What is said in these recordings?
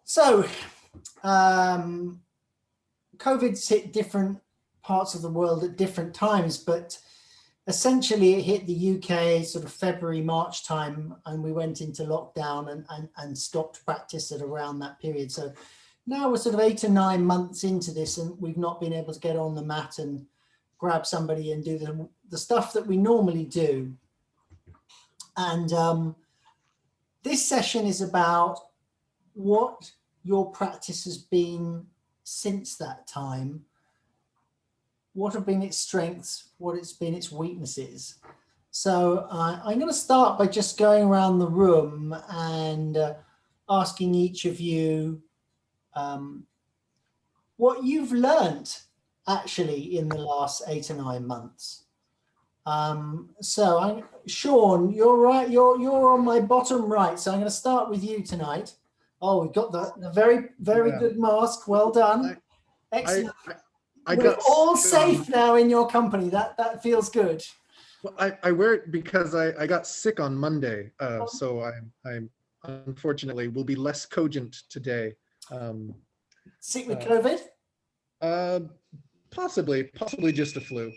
So, COVID's hit different parts of the world at different times, but essentially it hit the UK sort of February, March time, and we went into lockdown and stopped practice at around that period. So now we're sort of 8 or 9 months into this, and we've not been able to get on the mat and grab somebody and do the stuff that we normally do. And this session is about what your practice has been since that time. What have been its strengths? What it's been its weaknesses? So I'm going to start by just going around the room and asking each of you what you've learned actually in the last 8 or 9 months. So Sean, you're right. You're on my bottom right. So I'm going to start with you tonight. Oh, we've got the very good mask. Well done. Excellent. We're all safe now in your company. That feels good. Well, I wear it because I got sick on Monday, so I'm unfortunately will be less cogent today. Sick with COVID? Possibly just a flu.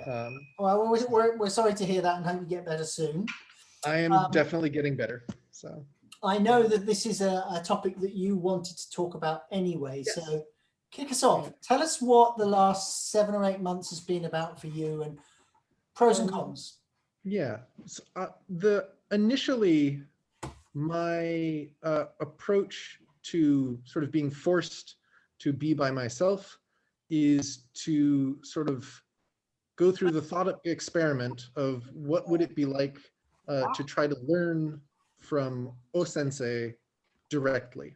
Okay. Well, we're sorry to hear that, and hope you get better soon. I am definitely getting better. So I know that this is a topic that you wanted to talk about anyway. Yes. So kick us off. Tell us what the last 7 or 8 months has been about for you, and pros and cons. Yeah. So, initially, my approach to sort of being forced to be by myself is to sort of go through the thought experiment of what would it be like to try to learn from O-sensei directly.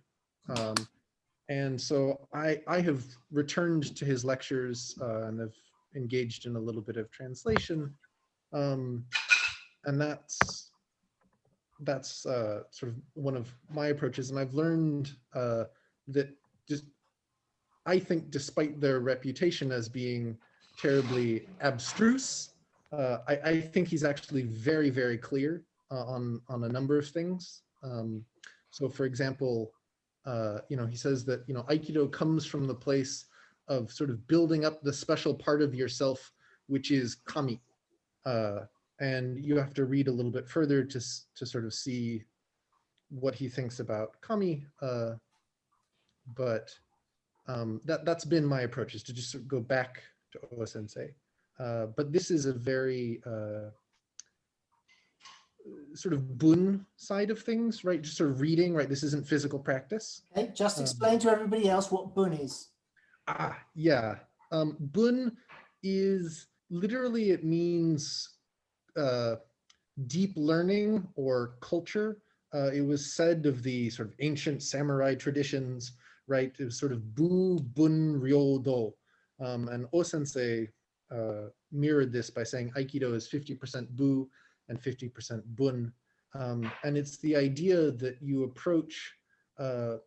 And so I have returned to his lectures and have engaged in a little bit of translation. And that's sort of one of my approaches. And I've learned that just, I think despite their reputation as being terribly abstruse, I think he's actually very, very clear on a number of things. So for example, he says that, Aikido comes from the place of sort of building up the special part of yourself, which is kami. And you have to read a little bit further to sort of see what he thinks about kami. But that's been my approach, is to just sort of go back to O-sensei. But this is a very sort of bun side of things, right? Just sort of reading, right? This isn't physical practice. Okay, just explain to everybody else what bun is. Yeah. Bun is literally, it means deep learning or culture. It was said of the sort of ancient samurai traditions, right? It was sort of bu, bun, ryo, do. And O-sensei mirrored this by saying Aikido is 50% bu and 50% bun. And it's the idea that you approach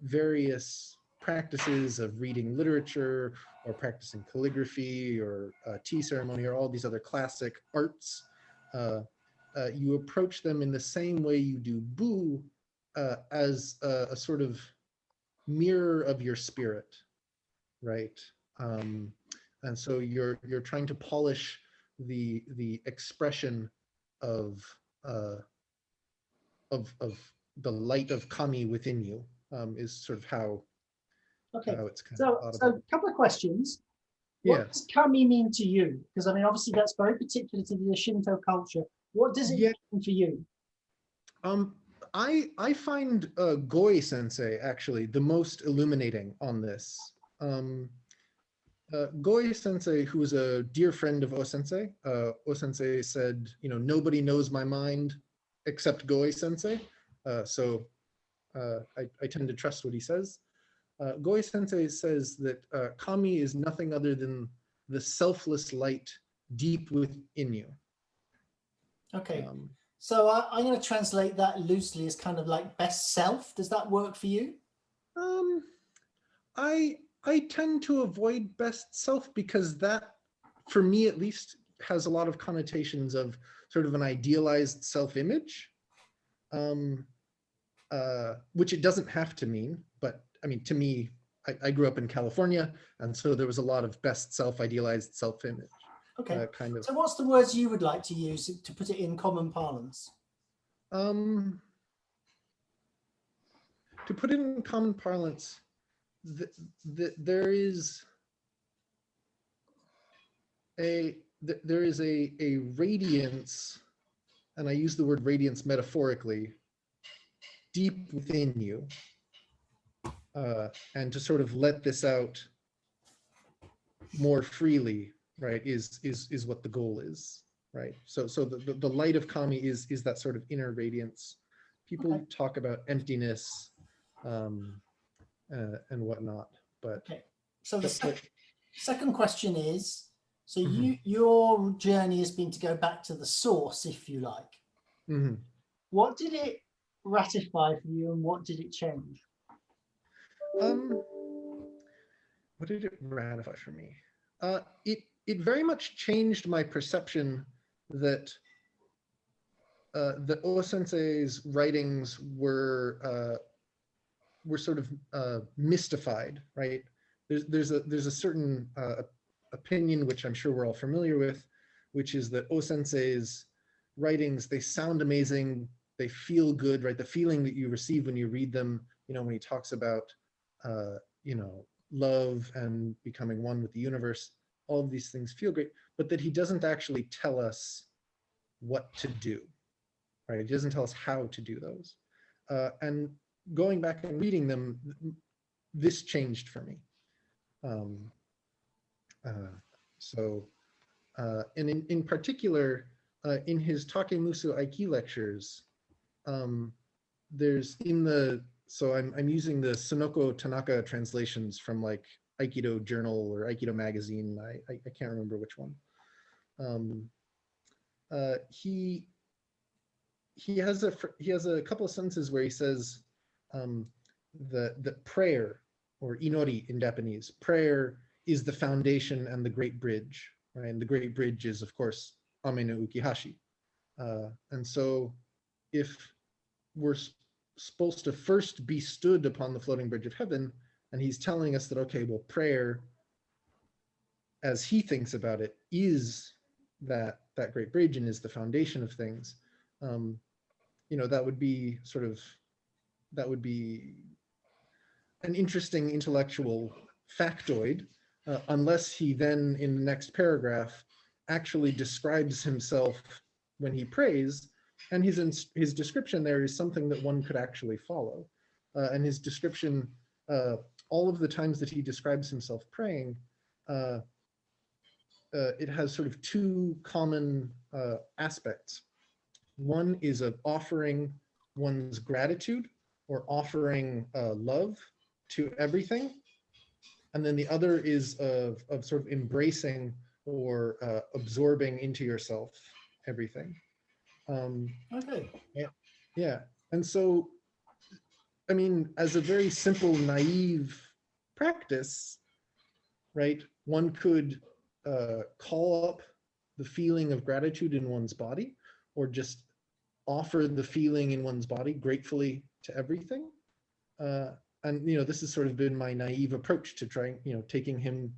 various practices of reading literature or practicing calligraphy or tea ceremony or all these other classic arts. You approach them in the same way you do bu, as a sort of mirror of your spirit, right? And so you're trying to polish the expression of the light of kami within you, is sort of how. Okay. How it's kind so a couple of questions. What does kami mean to you? Because I mean, obviously that's very particular to the Shinto culture. What does it mean for you? I find Goi sensei actually the most illuminating on this. Goi sensei, who was a dear friend of O-sensei, O-sensei said, nobody knows my mind except Goi sensei. So I tend to trust what he says. Goi sensei says that kami is nothing other than the selfless light deep within you. Okay. So I'm going to translate that loosely as kind of like best self. Does that work for you? I tend to avoid best self because that, for me at least, has a lot of connotations of sort of an idealized self-image. which it doesn't have to mean, but I mean, to me, I grew up in California, and so there was a lot of best self, idealized self-image, Okay. kind of. So what's the words you would like to use to put it in common parlance? To put it in common parlance, there is a radiance, and I use the word radiance metaphorically, deep within you, and to sort of let this out more freely, right, is what the goal is, right? So the light of kami is that sort of inner radiance. People Okay. talk about emptiness, and whatnot, but Okay. So the but second question is, so Mhm. your journey has been to go back to the source, if you like. Mhm. What did it ratify for you, and what did it change? What did it ratify for me? It very much changed my perception that that O-sensei's writings were sort of mystified, right? There's a certain opinion, which I'm sure we're all familiar with, which is that O-sensei's writings, they sound amazing, they feel good, right? The feeling that you receive when you read them, you know, when he talks about you know, love and becoming one with the universe, all of these things feel great, but that he doesn't actually tell us what to do, right? He doesn't tell us how to do those. And going back and reading them, this changed for me. Um, uh, so, and in particular, in his Takemusu Aiki lectures, there's in the, so I'm using the Sonoko Tanaka translations from like Aikido Journal or Aikido Magazine. I can't remember which one. He has a couple of sentences where he says the prayer, or inori in Japanese, prayer is the foundation and the great bridge, right? And the great bridge is, of course, Ame no Ukihashi. And so if we're supposed to first be stood upon the floating bridge of heaven, and he's telling us that, okay, well, prayer, as he thinks about it, is that great bridge and is the foundation of things. You know, that would be an interesting intellectual factoid, unless he then, in the next paragraph, actually describes himself when he prays, and his description there is something that one could actually follow. And his description, all of the times that he describes himself praying, it has sort of two common aspects. One is of offering one's gratitude or offering love to everything. And then the other is of sort of embracing or absorbing into yourself everything. Okay. Yeah. And so, I mean, as a very simple, naive practice, right, one could call up the feeling of gratitude in one's body, or just offer the feeling in one's body gratefully to everything. And, you know, this has sort of been my naive approach to trying, you know, taking him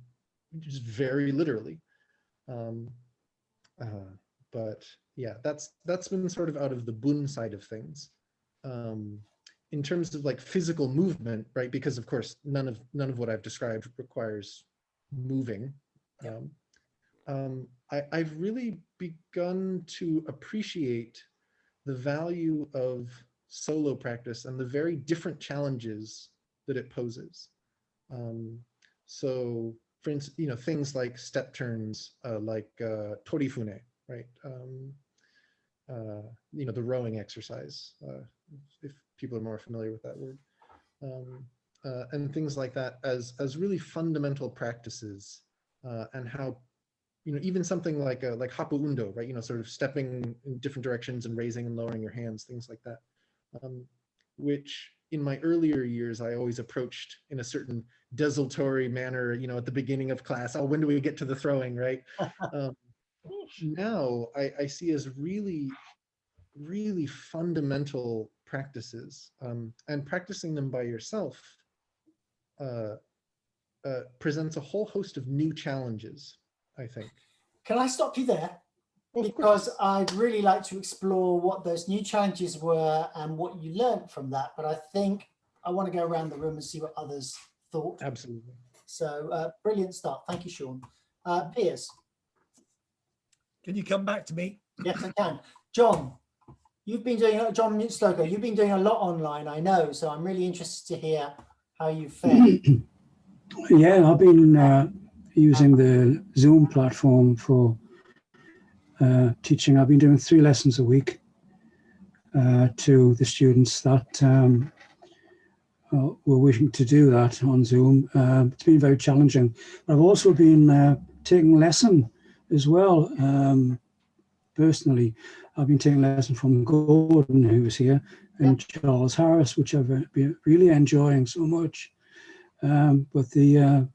just very literally. But yeah, that's been sort of out of the Bun side of things. In terms of like physical movement, right? Because of course, none of what I've described requires moving. Yep. I've really begun to appreciate the value of solo practice and the very different challenges that it poses. So, for instance, you know, things like step turns, like torifune, right? You know, the rowing exercise, if people are more familiar with that word, and things like that as really fundamental practices, and how, you know, even something like hapu undo, right? You know, sort of stepping in different directions and raising and lowering your hands, things like that, which in my earlier years I always approached in a certain desultory manner. You know, at the beginning of class, oh, when do we get to the throwing, right? Now I see as really, really fundamental practices, and practicing them by yourself presents a whole host of new challenges, I think. Can I stop you there? Well, Because I'd really like to explore what those new challenges were and what you learned from that. But I think I want to go around the room and see what others thought. absolutely. So brilliant start. Thank you, Sean. Piers. Can you come back to me? Yes, I can. John, you've been doing, John Slocum, you've been doing a lot online, I know. So I'm really interested to hear how you fared. Yeah, I've been using the Zoom platform for teaching. I've been doing 3 lessons a week to the students that were wishing to do that on Zoom. It's been very challenging. But I've also been taking lesson as well. Personally, I've been taking lesson from Gordon, who's here, and Charles Harris, which I've been really enjoying so much. But the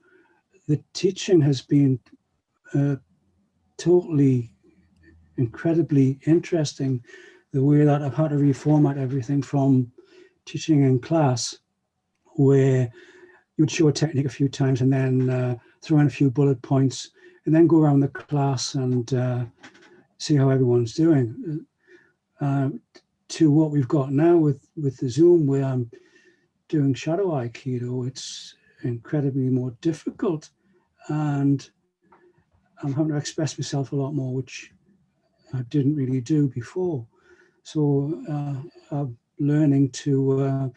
teaching has been totally incredibly interesting, the way that I've had to reformat everything from teaching in class, where you would show a technique a few times and then throw in a few bullet points and then go around the class and see how everyone's doing, to what we've got now with the Zoom, where I'm doing shadow aikido. It's incredibly more difficult, and I'm having to express myself a lot more, which I didn't really do before. So I'm learning to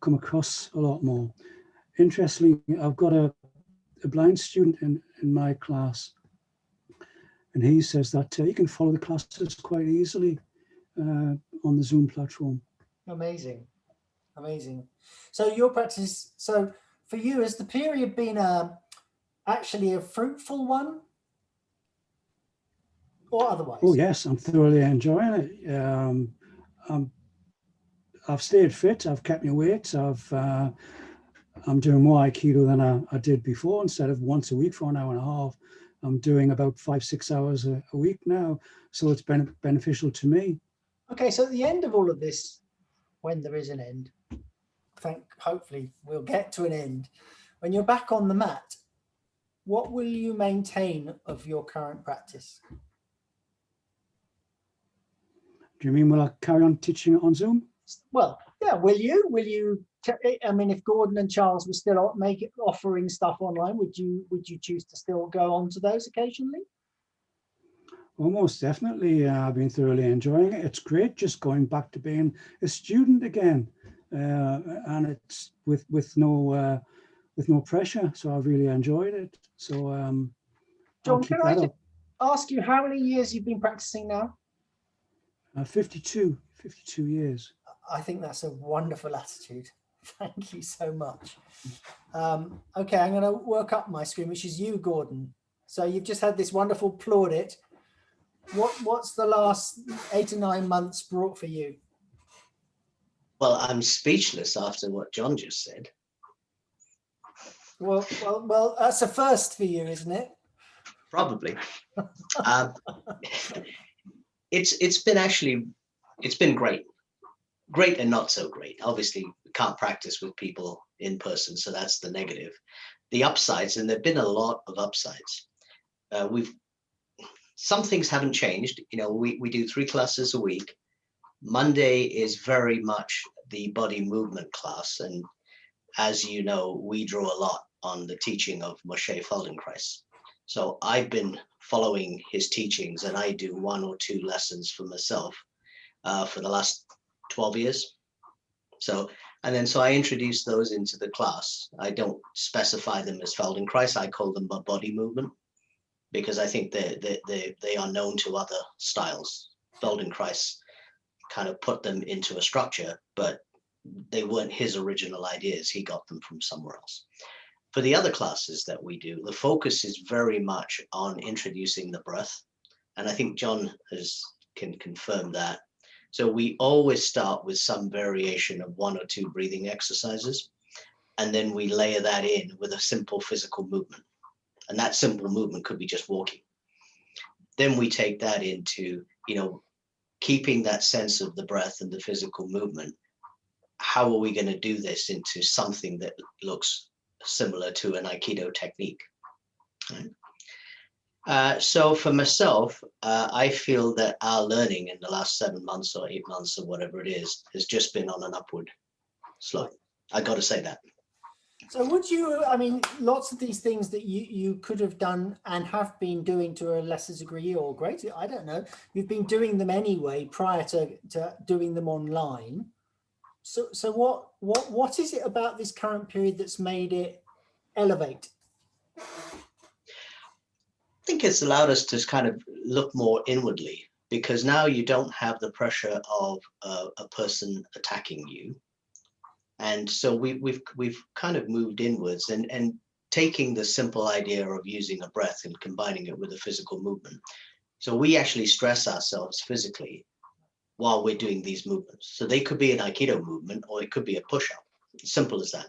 come across a lot more. Interestingly, I've got a blind student in my class, and he says that he can follow the classes quite easily on the Zoom platform. Amazing. Amazing. So your practice, so for you, has the period been actually a fruitful one? Or otherwise? Oh yes, I'm thoroughly enjoying it. I've stayed fit. I've kept my weight. I'm doing more Aikido than I did before. Instead of once a week for an hour and a half, I'm doing about 5-6 hours a week now. So it's been beneficial to me. Okay, so at the end of all of this, when there is an end, hopefully we'll get to an end. When you're back on the mat, what will you maintain of your current practice? Do you mean will I carry on teaching it on Zoom? Well, yeah, will you? I mean, if Gordon and Charles were still offering stuff online, would you choose to still go on to those occasionally? Almost definitely. I've been thoroughly enjoying it. It's great just going back to being a student again, and it's with no pressure. So I've really enjoyed it. So John, can I just ask you how many years you've been practicing now? 52 years. I think that's a wonderful attitude. Thank you so much. Okay, I'm going to work up my screen, which is you, Gordon. So you've just had this wonderful plaudit. What's the last 8 or 9 months brought for you? Well, I'm speechless after what John just said. Well, that's a first for you, isn't it? Probably. It's been great and not so great. Obviously, we can't practice with people in person, so that's the negative. The upsides, and there've been a lot of upsides. Some things haven't changed. You know, we do 3 classes a week. Monday is very much the body movement class, and as you know, we draw a lot on the teaching of Moshe Feldenkrais. So I've been following his teachings, and I do 1 or 2 lessons for myself for the last 12 years. So I introduce those into the class. I don't specify them as Feldenkrais. I call them a body movement, because I think they are known to other styles. Feldenkrais kind of put them into a structure, but they weren't his original ideas. He got them from somewhere else. For the other classes that we do, the focus is very much on introducing the breath. And I think John can confirm that. So we always start with some variation of 1 or 2 breathing exercises, and then we layer that in with a simple physical movement. And that simple movement could be just walking. Then we take that into, keeping that sense of the breath and the physical movement, how are we going to do this into something that looks similar to an Aikido technique? Right? So for myself, I feel that our learning in the last 7 months or 8 months or whatever it is has just been on an upward slope. I got to say that. So would you, I mean, lots of these things that you could have done and have been doing to a lesser degree or greater, I don't know, you've been doing them anyway prior to doing them online. So what is it about this current period that's made it elevate? I think it's allowed us to kind of look more inwardly, because now you don't have the pressure of a person attacking you. And so we've kind of moved inwards and taking the simple idea of using a breath and combining it with a physical movement. So we actually stress ourselves physically while we're doing these movements. So they could be an Aikido movement, or it could be a push-up, simple as that.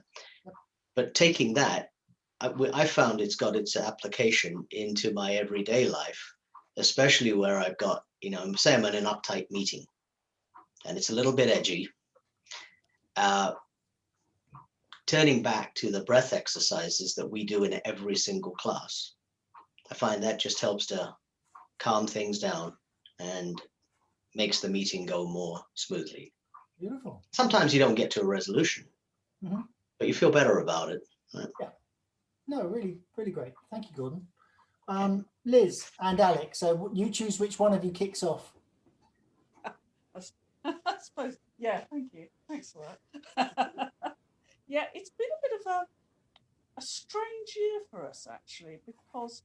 But taking that, I found it's got its application into my everyday life, especially where I've got, you know, say I'm in an uptight meeting and it's a little bit edgy. Turning back to the breath exercises that we do in every single class, I find that just helps to calm things down and makes the meeting go more smoothly. Beautiful. Sometimes you don't get to a resolution, but you feel better about it. Right? Yeah. No, really, really great. Thank you, Gordon. Liz and Alex, so you choose which one of you kicks off. I suppose, yeah, thank you. Thanks for that. Yeah, it's been a bit of a strange year for us, actually, because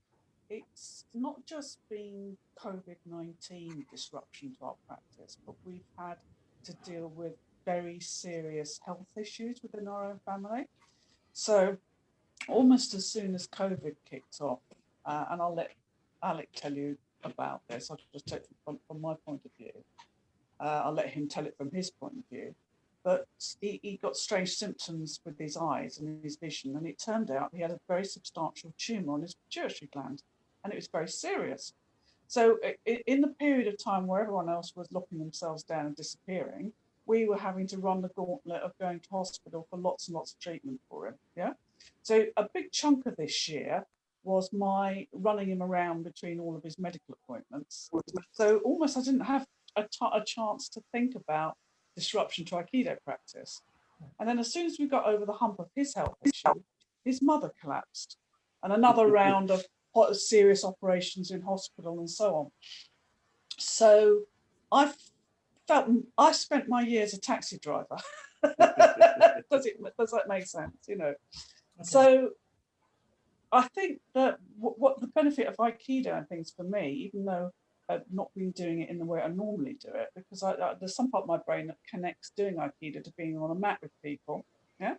it's not just been COVID-19 disruption to our practice, but we've had to deal with very serious health issues within our own family. So almost as soon as COVID kicked off, and I'll let Alec tell you about this, I'll just take it from my point of view. I'll let him tell it from his point of view. But he got strange symptoms with his eyes and his vision, and it turned out he had a very substantial tumour on his pituitary gland, and it was very serious. So in the period of time where everyone else was locking themselves down and disappearing, we were having to run the gauntlet of going to hospital for lots and lots of treatment for him. Yeah. So a big chunk of this year was my running him around between all of his medical appointments. So almost I didn't have a chance to think about disruption to Aikido practice. And then as soon as we got over the hump of his health issue, his mother collapsed, and another round of serious operations in hospital and so on. So I spent my year as a taxi driver. Does that make sense? You know. Okay. So I think that what the benefit of Aikido and things for me, even though I've not been doing it in the way I normally do it, because there's some part of my brain that connects doing Aikido to being on a mat with people, yeah.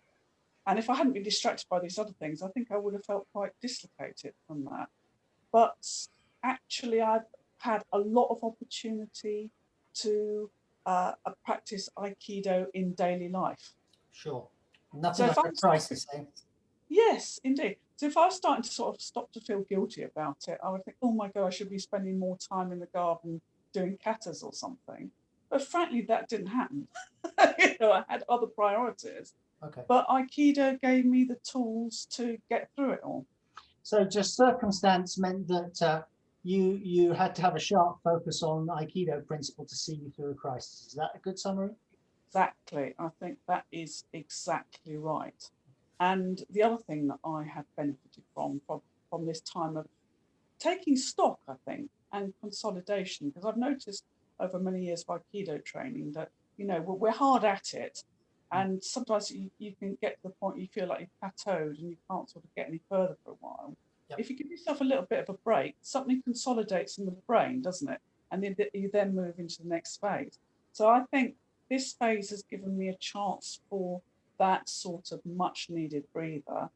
And if I hadn't been distracted by these other things, I think I would have felt quite dislocated from that. But actually, I've had a lot of opportunity to practice Aikido in daily life. Sure, nothing like a crisis, eh? Yes, indeed. So if I was starting to sort of stop to feel guilty about it, I would think, oh my God, I should be spending more time in the garden doing katas or something. But frankly, that didn't happen. You know, I had other priorities. Okay. But Aikido gave me the tools to get through it all. So just circumstance meant that you had to have a sharp focus on Aikido principle to see you through a crisis. Is that a good summary? Exactly. I think that is exactly right. And the other thing that I have benefited from this time of taking stock, I think, and consolidation, because I've noticed over many years of Aikido training that, you know, we're hard at it. And sometimes you can get to the point you feel like you've plateaued and you can't sort of get any further for a while. Yep. If you give yourself a little bit of a break, something consolidates in the brain, doesn't it? And then you then move into the next phase. So I think this phase has given me a chance for that sort of much needed breather.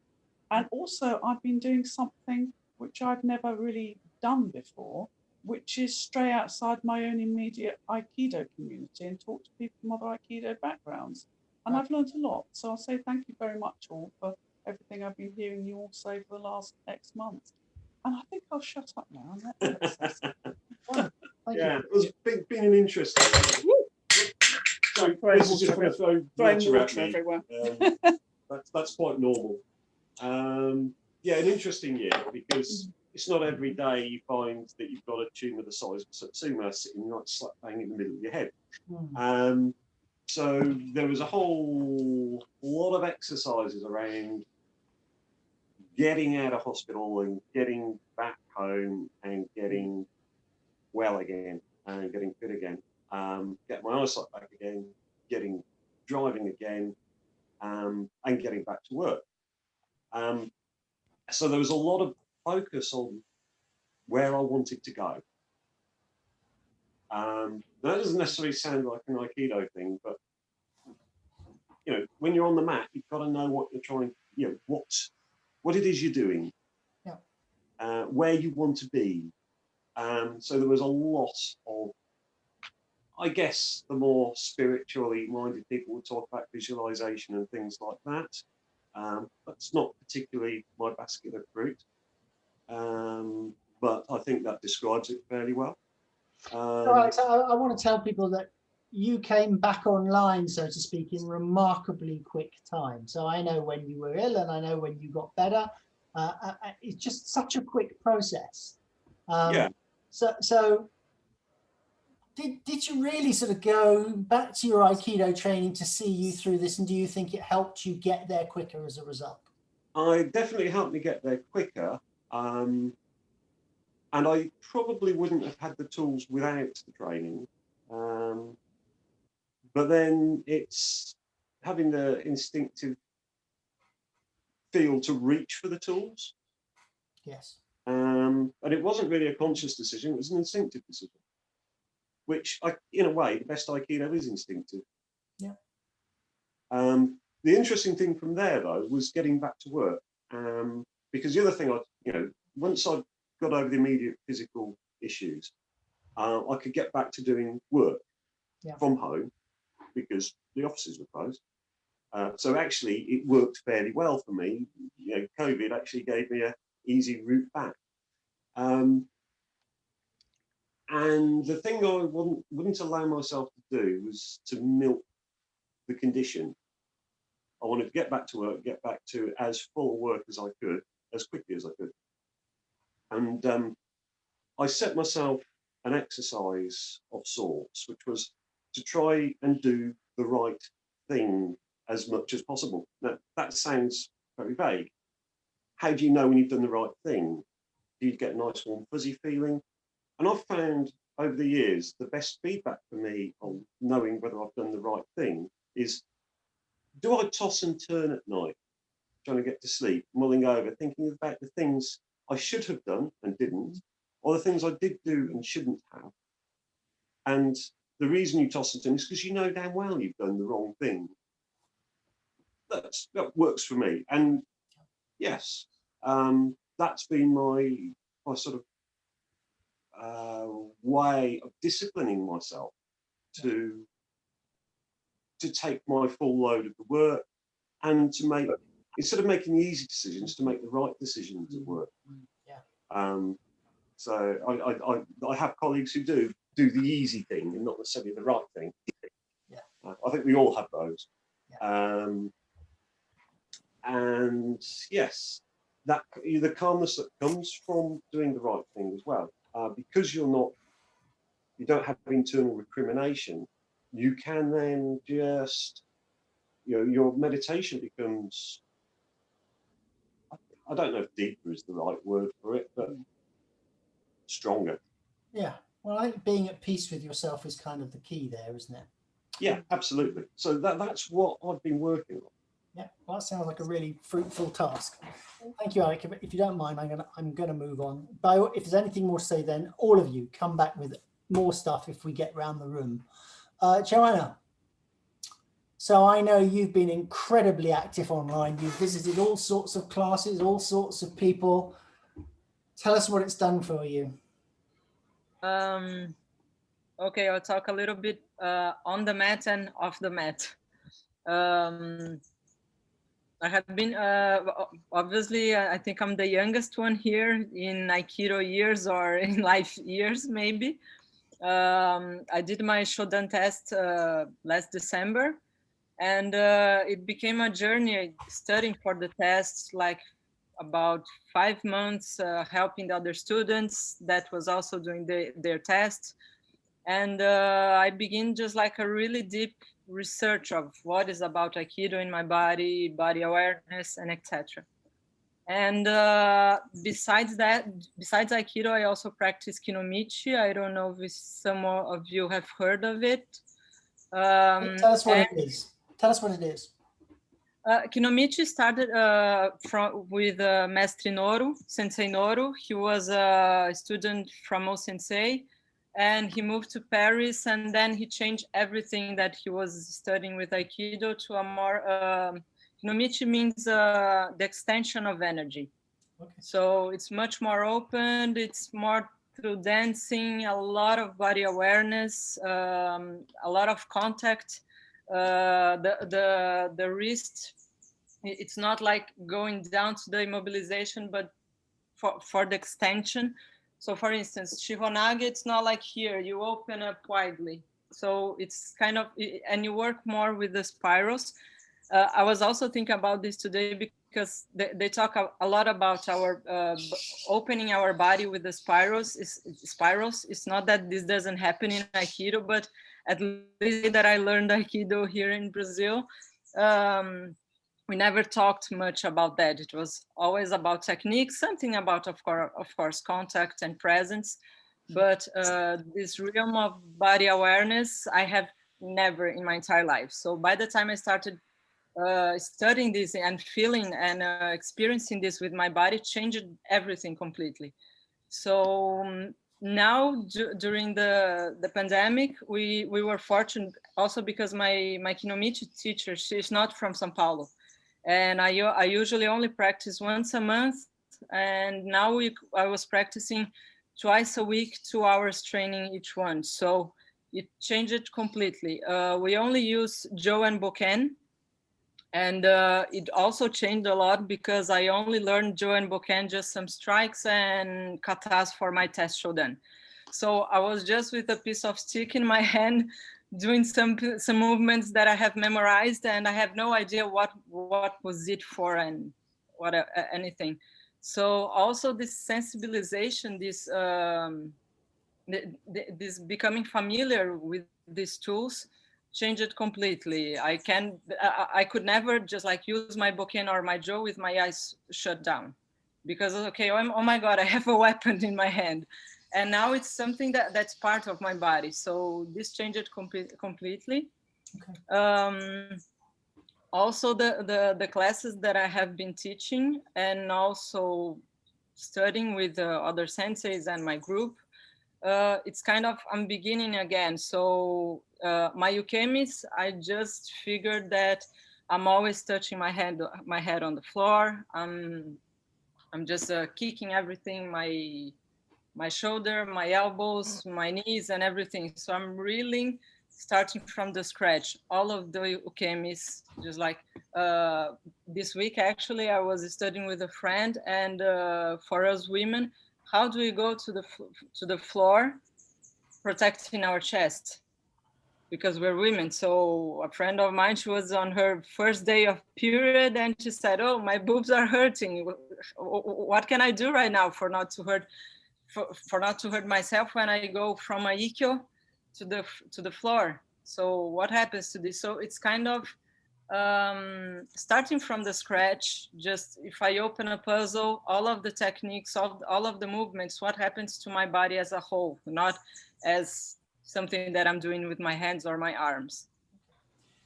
And also I've been doing something which I've never really done before, which is stray outside my own immediate Aikido community and talk to people from other Aikido backgrounds. And I've learned a lot. So I'll say thank you very much all for everything I've been hearing you all say for the last X months. And I think I'll shut up now and let Alex say something. Yeah, it's been an interesting. this is just going to throw Throwing water at water me. everywhere. That's quite normal. Yeah, an interesting year because it's not every day you find that you've got a tumour the size of Satsuma sitting right slap bang in the middle of your head. So there was a whole lot of exercises around getting out of hospital and getting back home and getting well again and getting fit again, get my eyesight back again, driving again, and getting back to work. So there was a lot of focus on where I wanted to go. That doesn't necessarily sound like an Aikido thing, but you know, when you're on the mat, you've got to know what you're trying, you know, what it is you're doing, where you want to be. So there was a lot of, I guess, the more spiritually minded people would talk about visualization and things like that. That's not particularly my basket of fruit, but I think that describes it fairly well. Alex, I want to tell people that you came back online, so to speak, in remarkably quick time. So I know when you were ill and I know when you got better. It's just such a quick process. So did you really sort of go back to your Aikido training to see you through this, and do you think it helped you get there quicker as a result? It definitely helped me get there quicker. And I probably wouldn't have had the tools without the training. But then it's having the instinctive feel to reach for the tools. Yes. And it wasn't really a conscious decision, it was an instinctive decision. Which, in a way, the best Aikido is instinctive. Yeah. The interesting thing from there, though, was getting back to work. Because the other thing, once I got over the immediate physical issues, I could get back to doing work from home because the offices were closed. So actually, it worked fairly well for me. You know, COVID actually gave me an easy route back. And the thing I wouldn't allow myself to do was to milk the condition. I wanted to get back to work, get back to as full work as I could, as quickly as I could. And I set myself an exercise of sorts, which was to try and do the right thing as much as possible. Now, that sounds very vague. How do you know when you've done the right thing? Do you get a nice warm fuzzy feeling? And I've found over the years, the best feedback for me on knowing whether I've done the right thing is, do I toss and turn at night, trying to get to sleep, mulling over, thinking about the things I should have done and didn't, or the things I did do and shouldn't have? And the reason you toss and turn is because you know damn well you've done the wrong thing. That works for me. And yes, that's been my sort of way of disciplining myself to take my full load of the work and to make, instead of making the easy decisions, to make the right decisions at work. So I have colleagues who do the easy thing and not necessarily the right thing. I think we all have those. And yes, that the calmness that comes from doing the right thing as well, because you don't have internal recrimination, you can then just, your meditation becomes, I don't know if deeper is the right word for it, but stronger. Yeah. Well, I think being at peace with yourself is kind of the key there, isn't it? Yeah, absolutely. So that's what I've been working on. Yeah, well, that sounds like a really fruitful task. Thank you, Alec. If you don't mind, I'm gonna move on. But if there's anything more to say, then all of you come back with more stuff if we get round the room. Joanna, so I know you've been incredibly active online. You've visited all sorts of classes, all sorts of people. Tell us what it's done for you. Okay, I'll talk a little bit on the mat and off the mat. I have been, obviously, I think I'm the youngest one here in Aikido years or in life years, maybe. I did my Shodan test last December, and it became a journey studying for the tests, like about 5 months, helping the other students that was also doing their tests. And I begin just like a really deep research of what is about Aikido in my body, body awareness, and etc. And besides Aikido, I also practice Kinomichi. I don't know if some of you have heard of it. Tell us what it is. Tell us what it is. Kinomichi started with Mestre Noru, Sensei Noru. He was a student from O Sensei, and he moved to Paris, and then he changed everything that he was studying with Aikido to a more, Kinomichi means the extension of energy. Okay. So it's much more open, it's more through dancing, a lot of body awareness, a lot of contact. The wrist, it's not like going down to the immobilization, but for the extension. So for instance, Shihonage, it's not like here, you open up widely. So it's kind of, and you work more with the spirals. I was also thinking about this today because they talk a lot about our opening our body with the spirals. It's not that this doesn't happen in Aikido, but at least that I learned Aikido here in Brazil, we never talked much about that. It was always about technique, something about, of course, contact and presence. But this realm of body awareness, I have never in my entire life. So by the time I started studying this and feeling and experiencing this with my body, changed everything completely. So now during the pandemic, we were fortunate also because my Kinomichi teacher, she's not from Sao Paulo. And I usually only practice once a month. And now I was practicing twice a week, 2 hours training each one. So it changed it completely. We only use Jo and Boken. And it also changed a lot because I only learned Jo and Boken, just some strikes and katas for my test Shodan. So I was just with a piece of stick in my hand, doing some movements that I have memorized, and I have no idea what was it for and what anything. So also this sensibilization, this becoming familiar with these tools, changed it completely. I could never just like use my Boken or my Jo with my eyes shut down, because okay, oh my God, I have a weapon in my hand. And now it's something that's part of my body. So this changed it completely. Okay. Also the classes that I have been teaching and also studying with other senseis and my group, it's kind of, I'm beginning again. So my ukemis, I just figured that I'm always touching my head on the floor. I'm just kicking everything, my shoulder, my elbows, my knees, and everything. So I'm really starting from the scratch. All of the ukemis, just like this week, actually, I was studying with a friend, and for us women, how do we go to the floor protecting our chest? Because we're women. So a friend of mine, she was on her first day of period, and she said, "Oh, my boobs are hurting. What can I do right now for not to hurt myself when I go from a ikkyo to the floor?" So what happens to this? So it's kind of starting from the scratch. Just if I open a puzzle, all of the techniques, all of the movements, what happens to my body as a whole, not as something that I'm doing with my hands or my arms.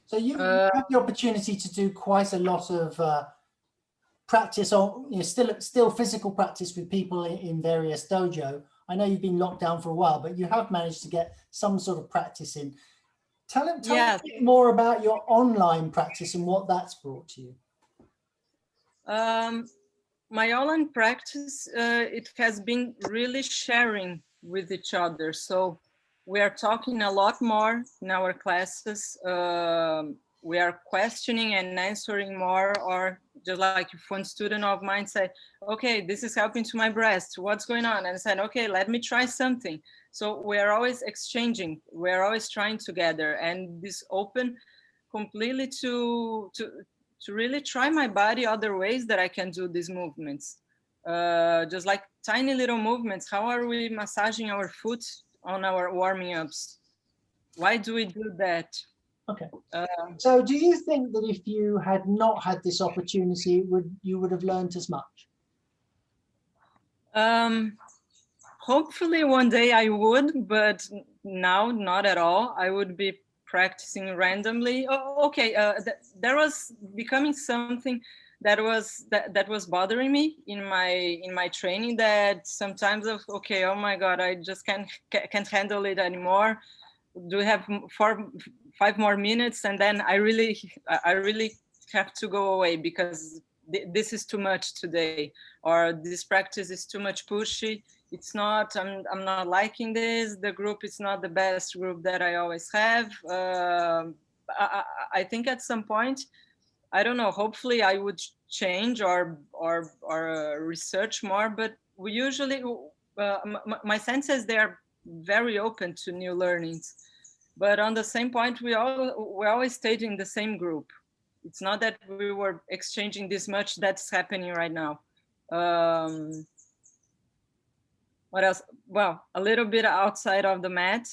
So you have the opportunity to do quite a lot of practice, or still physical practice with people in various dojo. I know you've been locked down for a while, but you have managed to get some sort of practice in. Tell me a bit more about your online practice and what that's brought to you. My online practice, it has been really sharing with each other. So we are talking a lot more in our classes. We are questioning and answering more, or just like if one student of mine said, okay, this is helping to my breast, what's going on? And I said, okay, let me try something. So we're always exchanging, we're always trying together, and this open completely to really try my body other ways that I can do these movements. Just like tiny little movements. How are we massaging our foot on our warming ups? Why do we do that? Okay. So do you think that if you had not had this opportunity, you would have learned as much? Hopefully one day I would, but now not at all. I would be practicing randomly. Oh, okay, there was becoming something that was bothering me in my training, that sometimes of, okay, oh my God, I just can't handle it anymore. Do we have 5 more minutes? And then I really have to go away because this is too much today, or this practice is too much pushy. It's not, I'm not liking this. The group is not the best group that I always have. I think at some point, I don't know, hopefully I would change or research more, but we usually, my sense is they're very open to new learnings. But on the same point, we always stayed in the same group. It's not that we were exchanging this much that's happening right now. What else? Well, a little bit outside of the mat.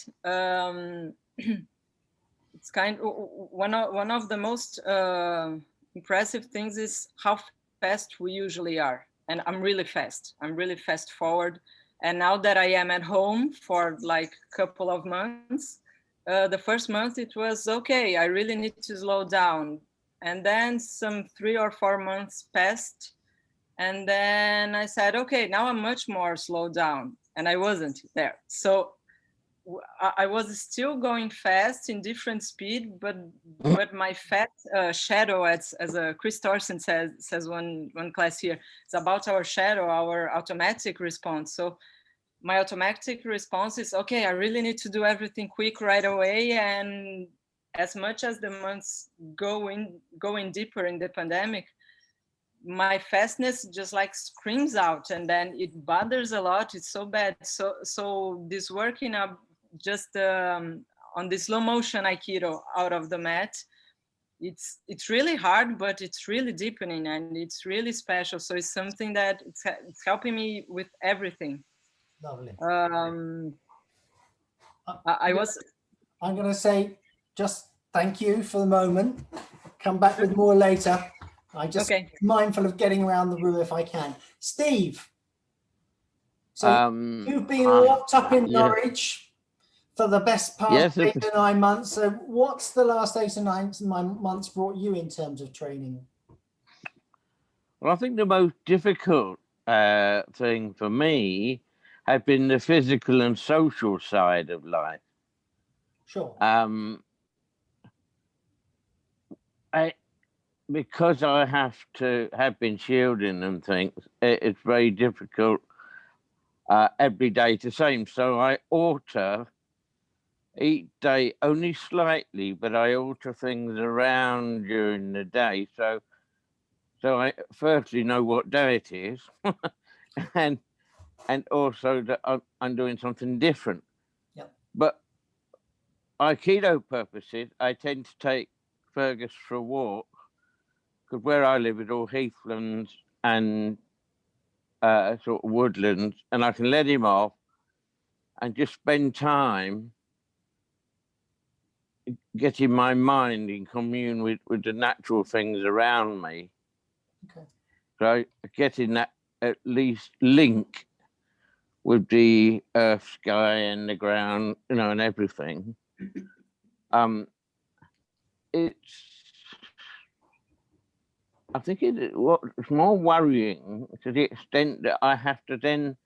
It's one of the most impressive things is how fast we usually are. And I'm really fast. I'm really fast forward. And now that I am at home for like a couple of months, the first month it was okay, I really need to slow down. And then some 3 or 4 months passed. And then I said, okay, now I'm much more slowed down. And I wasn't there. So I was still going fast in different speed, but my fat shadow, as Chris Thorson says one class here, it's about our shadow, our automatic response. So my automatic response is, okay, I really need to do everything quick right away. And as much as the months going deeper in the pandemic, my fastness just like screams out, and then it bothers a lot. It's so bad. So this working up just on the slow motion Aikido out of the mat, it's really hard, but it's really deepening and it's really special. So it's something that it's helping me with everything. Lovely. I'm going to say just thank you for the moment. Come back with more later. I'm just mindful of getting around the room if I can. Steve, so you've been locked up in Norwich for the best part of 8 or 9 months. So what's the last 8 or 9 months brought you in terms of training? Well, I think the most difficult thing for me have been the physical and social side of life. Sure. Because I have been shielding and things, it's very difficult every day the same. So I alter each day only slightly, but I alter things around during the day. So I firstly know what day it is, and also that I'm doing something different. Yep. But Aikido purposes, I tend to take Fergus for a walk, because where I live is all heathlands and sort of woodlands, and I can let him off and just spend time getting my mind in commune with the natural things around me. Okay. So getting that at least link with the earth, sky, and the ground, and everything. I think what's more worrying to the extent that I have to then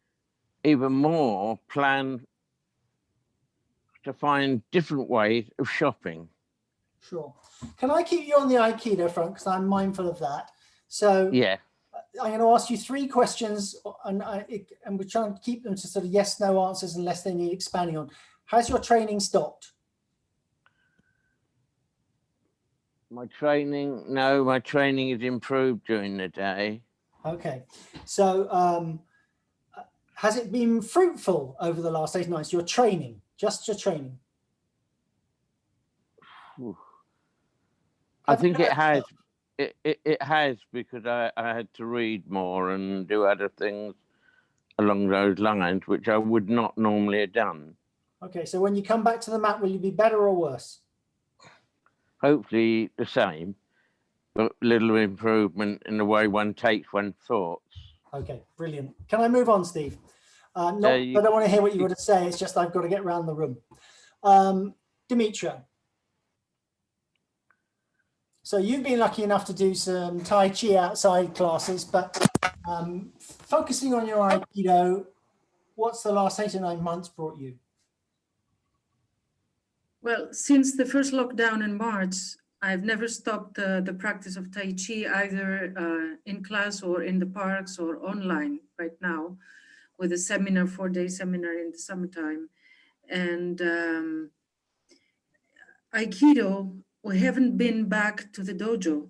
even more plan to find different ways of shopping. Sure. Can I keep you on the Aikido front, because I'm mindful of that? So yeah, I'm going to ask you 3 questions, and we're trying to keep them to sort of yes/no answers unless they need expanding on. Has your training stopped? My training is improved during the day. Okay. So has it been fruitful over the last 8 months? Your training, just your training. I think it has. It has, because I had to read more and do other things along those lines, which I would not normally have done. Okay, so when you come back to the mat, will you be better or worse? Hopefully the same, but little improvement in the way one takes one's thoughts. Okay, brilliant. Can I move on, Steve? I don't want to hear what you got to say. It's just I've got to get around the room. Dimitra. So you've been lucky enough to do some Tai Chi outside classes, but focusing on your Aikido, what's the last 8 or 9 months brought you? Well, since the first lockdown in March, I've never stopped the practice of Tai Chi, either in class or in the parks or online right now, with a seminar, 4-day seminar in the summertime. And Aikido, we haven't been back to the dojo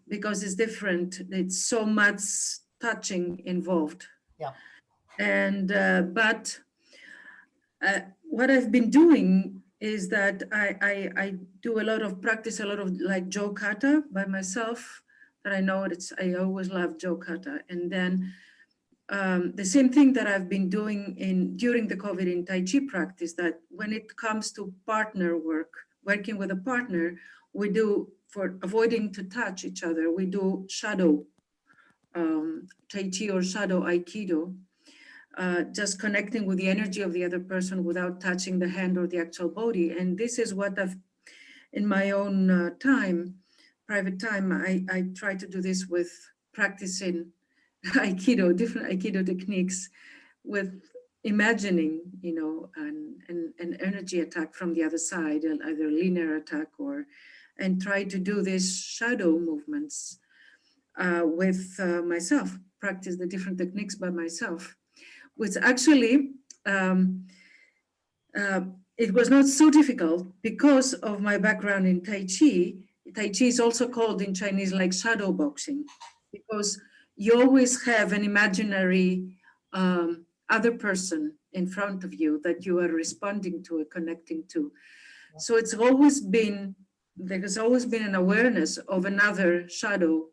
because it's different. It's so much touching involved. Yeah. And, but what I've been doing is that I do a lot of practice, a lot of like Jo Kata by myself, that I know I always love Jo Kata. And then the same thing that I've been doing during the COVID in Tai Chi practice, that when it comes to partner work, working with a partner, we do, for avoiding to touch each other, we do shadow Tai Chi or shadow Aikido. Just connecting with the energy of the other person without touching the hand or the actual body. And this is what I've, in my own time, private time, I try to do this with practicing Aikido, different Aikido techniques, with imagining, you know, an energy attack from the other side, either linear attack and try to do these shadow movements with myself, practice the different techniques by myself. Which actually, it was not so difficult because of my background in Tai Chi. Tai Chi is also called in Chinese like shadow boxing, because you always have an imaginary other person in front of you that you are responding to or connecting to. So it's always been, there has always been an awareness of another shadow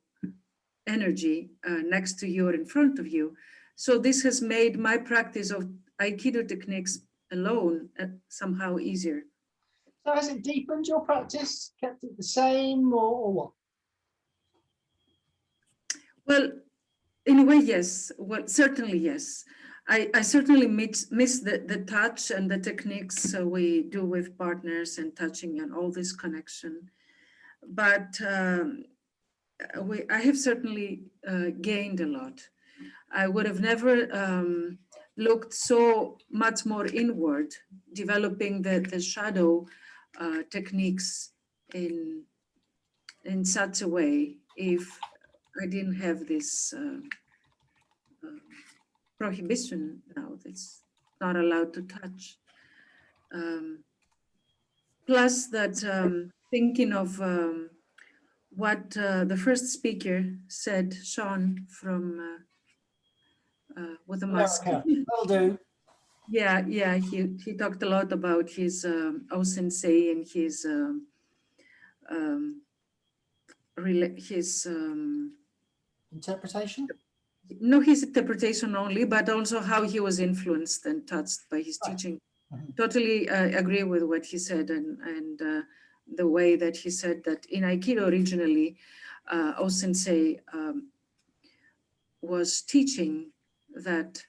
energy next to you or in front of you. So this has made my practice of Aikido techniques alone somehow easier. So has it deepened your practice, kept it the same, or what? Well, in a way, yes. Well, certainly, yes. I certainly miss the touch and the techniques we do with partners and touching and all this connection. But I have certainly gained a lot. I would have never looked so much more inward, developing the shadow techniques in such a way if I didn't have this prohibition now that's not allowed to touch. Plus that thinking of what the first speaker said, Sean from with the mask. Will do. Yeah, he talked a lot about his O-sensei and his interpretation. No, his interpretation only, but also how he was influenced and touched by his teaching. Totally agree with what he said, and the way that he said that in Aikido originally, O-sensei was teaching that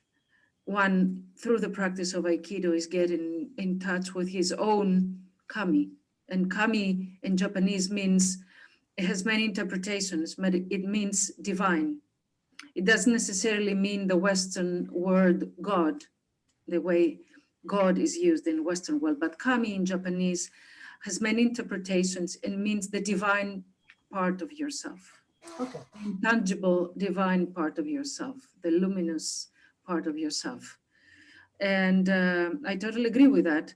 one, through the practice of Aikido, is getting in touch with his own kami. And kami in Japanese means, it has many interpretations, but it means divine. It doesn't necessarily mean the Western word God, the way God is used in the Western world, but kami in Japanese has many interpretations and means the divine part of yourself. Okay. Intangible divine part of yourself, the luminous part of yourself. And I totally agree with that.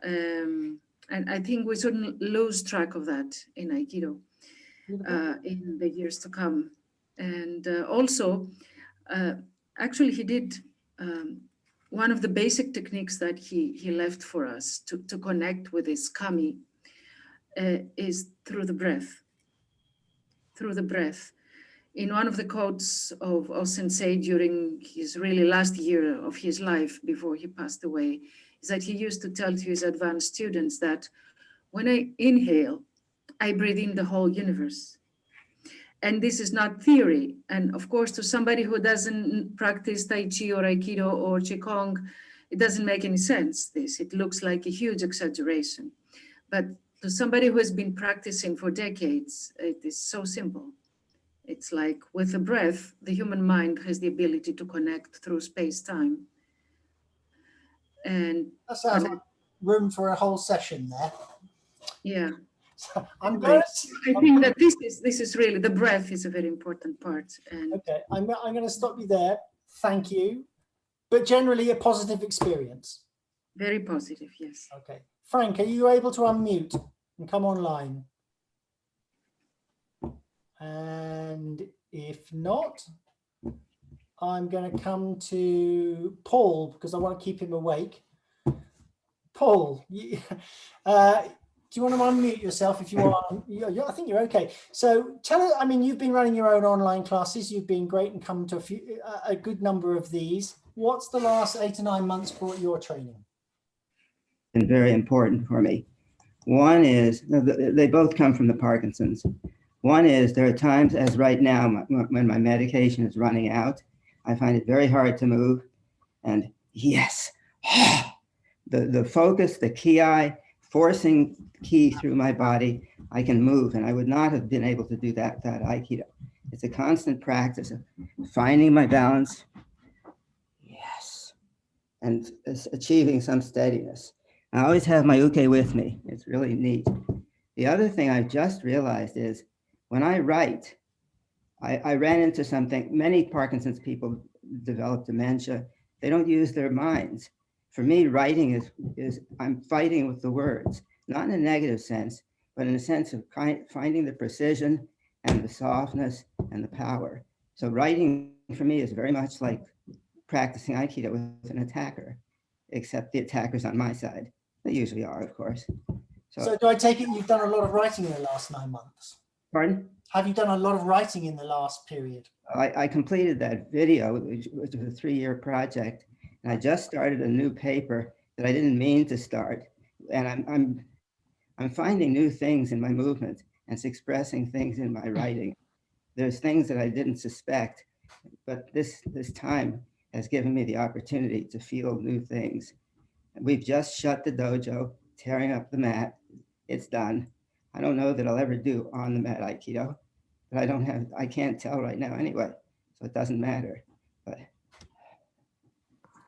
And I think we shouldn't lose track of that in Aikido in the years to come. And also, actually he did one of the basic techniques that he left for us to connect with his kami is through the breath. Through the breath. In one of the quotes of Sensei during his really last year of his life before he passed away, is that he used to tell to his advanced students that when I inhale, I breathe in the whole universe. And this is not theory. And of course, to somebody who doesn't practice Tai Chi or Aikido or Qigong, it doesn't make any sense, this. It looks like a huge exaggeration. But to somebody who has been practicing for decades, it is so simple. It's like with the breath, the human mind has the ability to connect through space-time. And that sounds like room for a whole session there. yeah. So I'm Anyway, going I think that this is really, the breath is a very important part. And okay, I'm going to stop you there. Thank you. But generally a positive experience. very positive, yes. Okay. Frank, are you able to unmute and come online? And if not, I'm going to come to Paul because I want to keep him awake. Paul, do you want to unmute yourself if you are? I think you're okay. So tell us, I mean, you've been running your own online classes. You've been great and come to a good number of these. What's the last 8 to 9 months brought your training? And very important for me. One is, they both come from the Parkinson's. One is there are times, as right now, when my medication is running out, I find it very hard to move. And yes, the focus, the ki, forcing ki through my body, I can move. And I would not have been able to do that without Aikido. It's a constant practice of finding my balance, yes, and achieving some steadiness. I always have my uke with me. It's really neat. The other thing I've just realized is when I write, I ran into something. Many Parkinson's people develop dementia. They don't use their minds. For me, writing is I'm fighting with the words, not in a negative sense, but in a sense of finding the precision and the softness and the power. So writing for me is very much like practicing Aikido with an attacker, except the attacker's on my side. They usually are, of course. So do I take it you've done a lot of writing in the last 9 months? Pardon? Have you done a lot of writing in the last period? I completed that video, which was a 3-year project, and I just started a new paper that I didn't mean to start. And I'm finding new things in my movement, and it's expressing things in my writing. There's things that I didn't suspect, but this time has given me the opportunity to feel new things. We've just shut the dojo, tearing up the mat. It's done. I don't know that I'll ever do on the mat Aikido, but I can't tell right now anyway, so it doesn't matter. But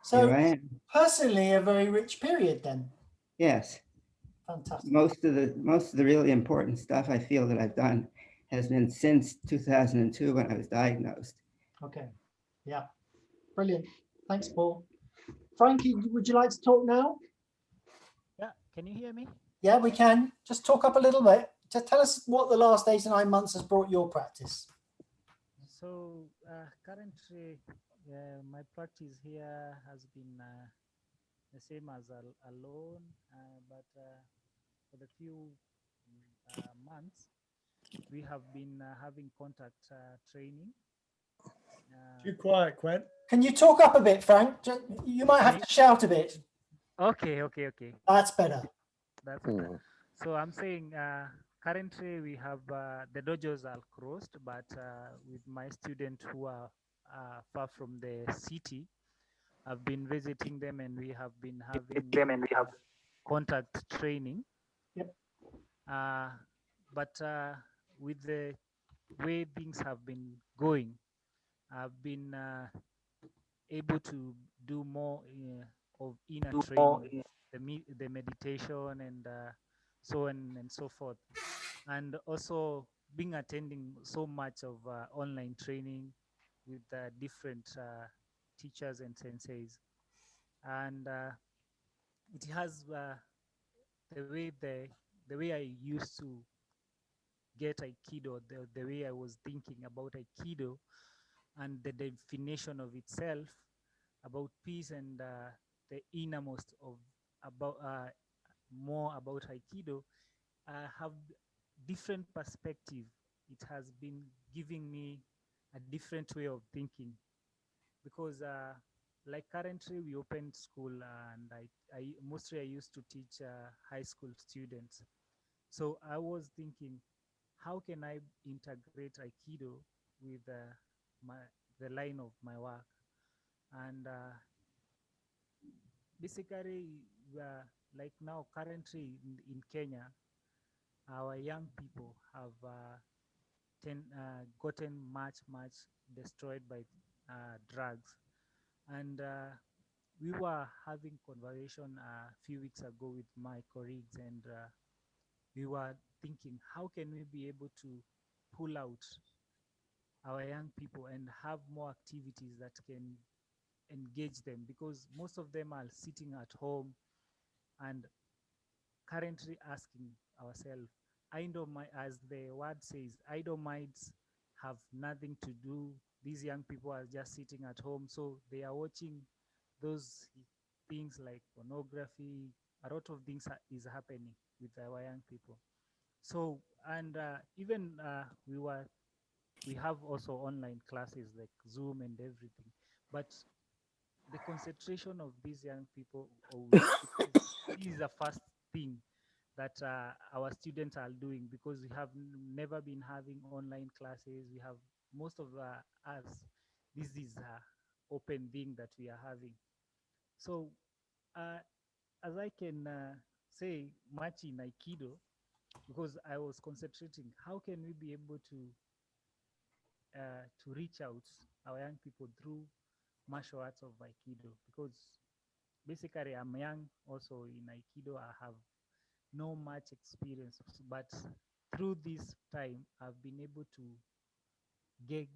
so here I am. Personally, a very rich period then. Yes. Fantastic. Most of the really important stuff I feel that I've done has been since 2002 when I was diagnosed. Okay. Yeah. Brilliant. Thanks, Paul. Frankie, would you like to talk now? Yeah, can you hear me? Yeah, we can. Just talk up a little bit. Just tell us what the last 8 to 9 months has brought your practice. So currently, my practice here has been the same as alone, but for the few months, we have been having contact training. Too quiet, Quen. Can you talk up a bit, Frank? You might have to shout a bit. Okay. That's better. That's better. So I'm saying currently we have the dojos are closed, but with my students who are far from the city, I've been visiting them and we have been having contact training. Yep. But with the way things have been going, I've been able to do more of inner training, the meditation and so on and so forth, and also being attending so much of online training with different teachers and senseis, and it has the way I used to get Aikido, the way I was thinking about Aikido and the definition of itself about peace and the innermost of about more about Aikido, I have different perspective. It has been giving me a different way of thinking because like currently we opened school and I mostly I used to teach high school students. So I was thinking, how can I integrate Aikido with the line of my work? And basically, like now currently in Kenya, our young people have gotten much destroyed by drugs. And we were having conversation a few weeks ago with my colleagues, and we were thinking, how can we be able to pull out our young people and have more activities that can engage them, because most of them are sitting at home and currently asking ourselves, idle mind, as the word says, idle minds have nothing to do. These young people are just sitting at home, so they are watching those things like pornography. A lot of things is happening with our young people. So, and even we have also online classes like Zoom and everything, but the concentration of these young people, because this is the first thing that our students are doing, because we have never been having online classes. We have most of us, this is a open thing that we are having. So as I can say much in Aikido, because I was concentrating, how can we be able to reach out our young people through martial arts of Aikido? Because basically I'm young also in Aikido. I have no much experience, but through this time I've been able to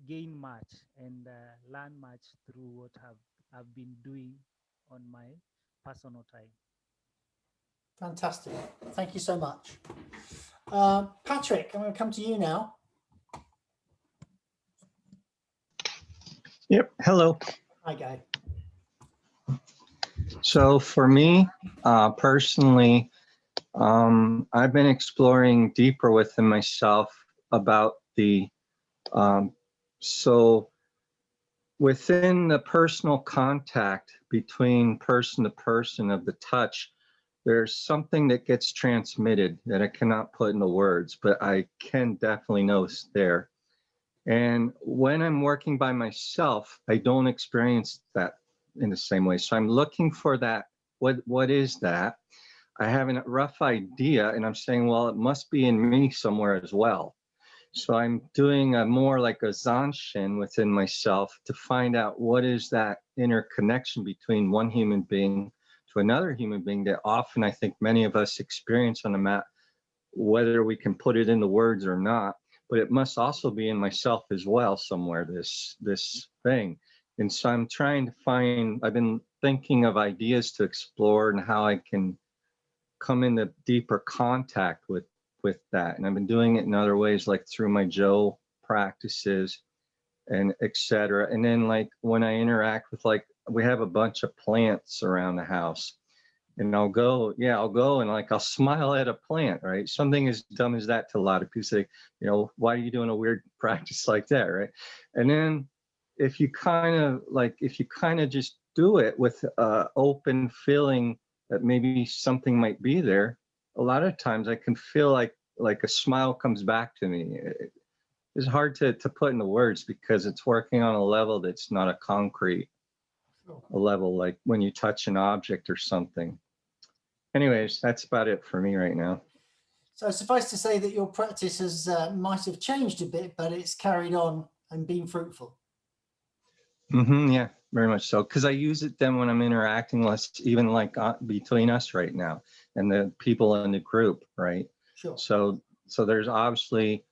gain much and learn much through what I've been doing on my personal time. Fantastic. Thank you so much. Patrick, I'm going to come to you now. Yep. Hello. Hi, Guy. So for me, personally, I've been exploring deeper within myself about so within the personal contact between person to person of the touch, there's something that gets transmitted that I cannot put into words, but I can definitely notice there. And when I'm working by myself, I don't experience that in the same way. So I'm looking for that. What is that? I have a rough idea, and I'm saying, well, it must be in me somewhere as well. So I'm doing a more like a zanshin within myself to find out what is that interconnection between one human being to another human being that often I think many of us experience on the mat, whether we can put it into words or not. But it must also be in myself as well somewhere, this thing. And so I'm trying to find, I've been thinking of ideas to explore and how I can come into deeper contact with that. And I've been doing it in other ways, like through my Jo practices and etc. And then like when I interact with, like, we have a bunch of plants around the house, and I'll go and like I'll smile at a plant, right? Something as dumb as that to a lot of people. Say, you know, why are you doing a weird practice like that, right? And then if you kind of just do it with open feeling that maybe something might be there, a lot of times I can feel like a smile comes back to me. It's hard to put into words because it's working on a level that's not a concrete a level, like when you touch an object or something. Anyways, that's about it for me right now. So suffice to say that your practice has might have changed a bit, but it's carried on and been fruitful. Yeah, very much so. Because I use it then when I'm interacting with, even like between us right now and the people in the group, right? Sure. So there's obviously,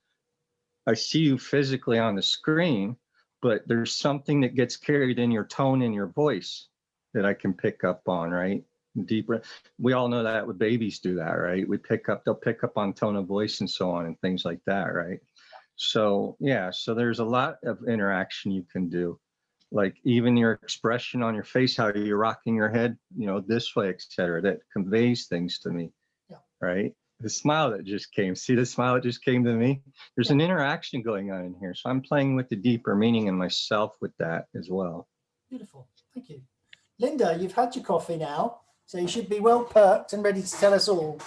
I see you physically on the screen, but there's something that gets carried in your tone and your voice that I can pick up on, right? Deeper. We all know that with babies do that, right? They'll pick up on tone of voice and so on and things like that, right? So yeah, so there's a lot of interaction you can do. like even your expression on your face, how you're rocking your head, you know, this way, etc. That conveys things to me, right? The smile that just came, see the smile that just came to me? There's an interaction going on in here. So I'm playing with the deeper meaning in myself with that as well. Beautiful, thank you. Linda, you've had your coffee now, so you should be well perked and ready to tell us all.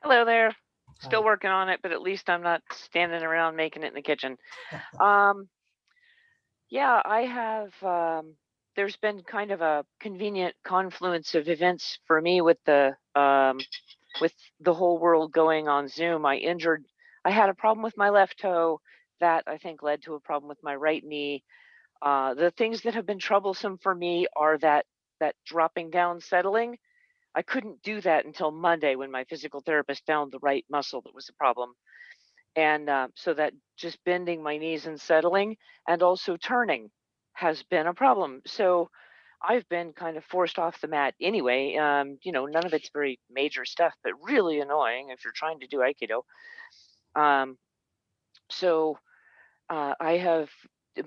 Hello there. Still working on it, but at least I'm not standing around making it in the kitchen. Yeah, I have, there's been kind of a convenient confluence of events for me with the whole world going on Zoom. I had a problem with my left toe that I think led to a problem with my right knee. The things that have been troublesome for me are that dropping down settling. I couldn't do that until Monday when my physical therapist found the right muscle that was the problem. And so that just bending my knees and settling and also turning has been a problem. So I've been kind of forced off the mat anyway. You know, none of it's very major stuff, but really annoying if you're trying to do Aikido.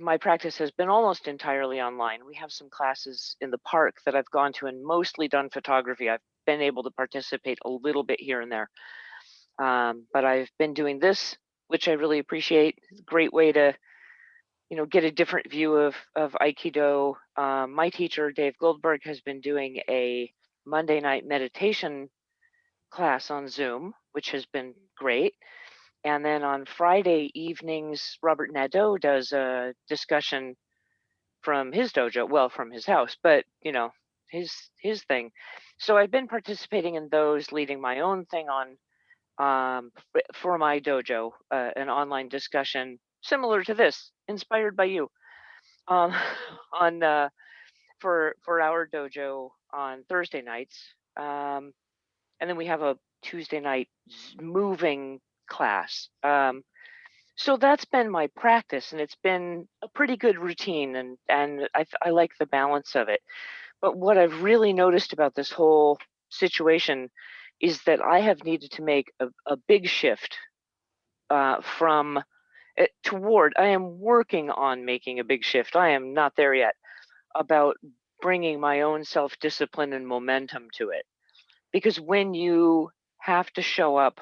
My practice has been almost entirely online. We have some classes in the park that I've gone to and mostly done photography. I've been able to participate a little bit here and there. But I've been doing this, which I really appreciate. It's a great way to, you know, get a different view of Aikido. My teacher, Dave Goldberg, has been doing a Monday night meditation class on Zoom, which has been great. And then on Friday evenings, Robert Nadeau does a discussion from his dojo, well, from his house, but you know, his thing. So I've been participating in those, leading my own thing on for my dojo, an online discussion similar to this, inspired by you, on for our dojo on Thursday nights, and then we have a Tuesday night moving class. So that's been my practice, and it's been a pretty good routine, and I like the balance of it. But what I've really noticed about this whole situation is that I have needed to make a big shift toward, I am working on making a big shift. I am not there yet, about bringing my own self-discipline and momentum to it. Because when you have to show up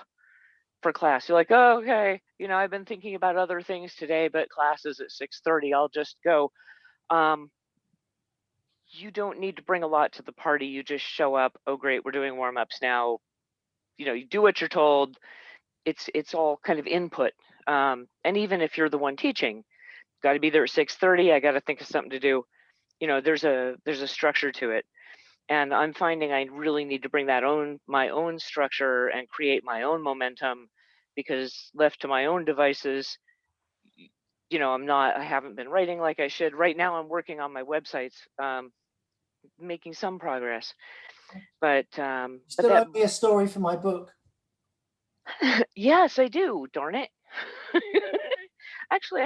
for class, you're like, oh, okay, you know, I've been thinking about other things today, but class is at 6:30, I'll just go. You don't need to bring a lot to the party. You just show up. Oh, great, we're doing warm-ups now. You know, you do what you're told. It's all kind of input. And even if you're the one teaching, got to be there at 6:30. I got to think of something to do. You know, there's a structure to it. And I'm finding I really need to bring my own structure and create my own momentum, because left to my own devices, you know, I haven't been writing like I should. Right now I'm working on my websites, making some progress. But still owe me a story for my book. Yes, I do, darn it. Actually,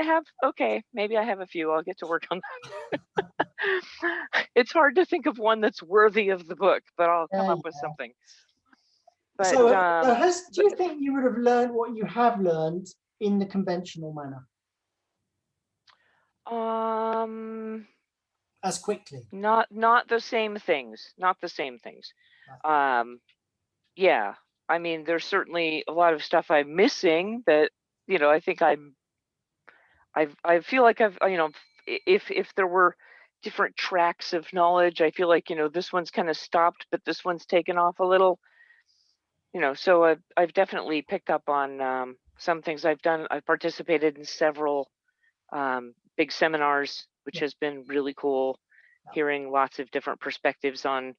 maybe I have a few. I'll get to work on that. It's hard to think of one that's worthy of the book, but I'll come up with something. But, so do you think you would have learned what you have learned in the conventional manner? As quickly? Not the same things. Not the same things. Yeah. I mean, there's certainly a lot of stuff I'm missing that, you know, I think I feel like I've, you know, if there were different tracks of knowledge, I feel like, you know, this one's kind of stopped, but this one's taken off a little, you know, so I've definitely picked up on some things I've done. I've participated in several big seminars, which has been really cool, hearing lots of different perspectives on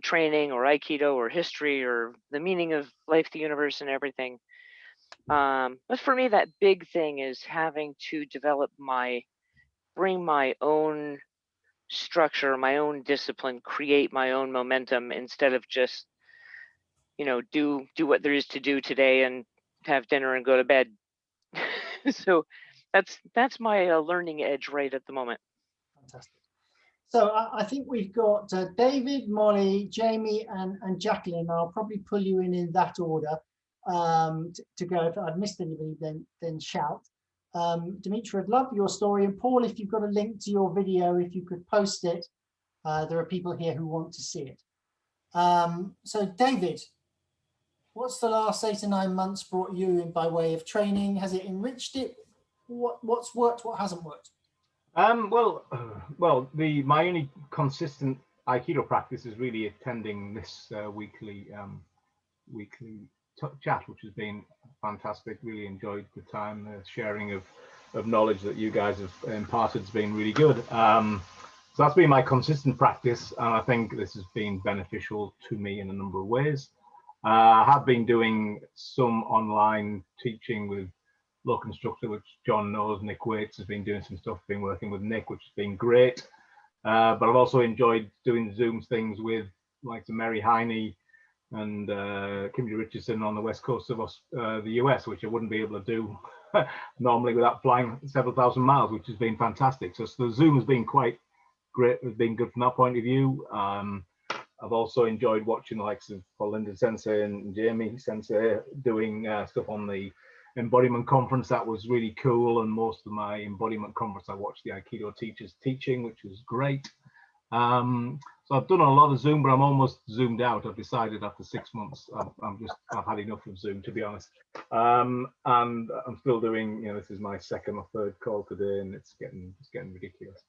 training or Aikido or history or the meaning of life, the universe, and everything. But for me, that big thing is having to bring my own structure, my own discipline, create my own momentum, instead of just, you know, do what there is to do today and have dinner and go to bed. So that's my learning edge right at the moment. Fantastic. So I think we've got David, Molly, Jamie, and Jacqueline. I'll probably pull you in that order to go. If I've missed anybody, then shout. Dimitri, I'd love your story. And Paul, if you've got a link to your video, if you could post it, there are people here who want to see it. So David, what's the last 8 to 9 months brought you in by way of training? Has it enriched it? What's worked, what hasn't worked? Well, my only consistent Aikido practice is really attending this weekly chat, which has been fantastic. Really enjoyed the time. The sharing of knowledge that you guys have imparted has been really good. So that's been my consistent practice, and I think this has been beneficial to me in a number of ways. I have been doing some online teaching with local instructor, which John knows. Nick Waits has been doing some stuff, been working with Nick, which has been great. But I've also enjoyed doing Zoom things with like Mary Heine and Kimberly Richardson on the west coast of the US, which I wouldn't be able to do normally without flying several thousand miles, which has been fantastic. So the Zoom has been quite great. It's been good from that point of view. I've also enjoyed watching the likes of Paul Linden Sensei and Jamie Sensei doing stuff on the embodiment conference. That was really cool, and most of my embodiment conference I watched the Aikido teachers teaching, which was great. So I've done a lot of Zoom, but I'm almost zoomed out. I've decided after 6 months I've had enough of Zoom, to be honest. And I'm still doing, this is my second or third call today, and it's getting ridiculous.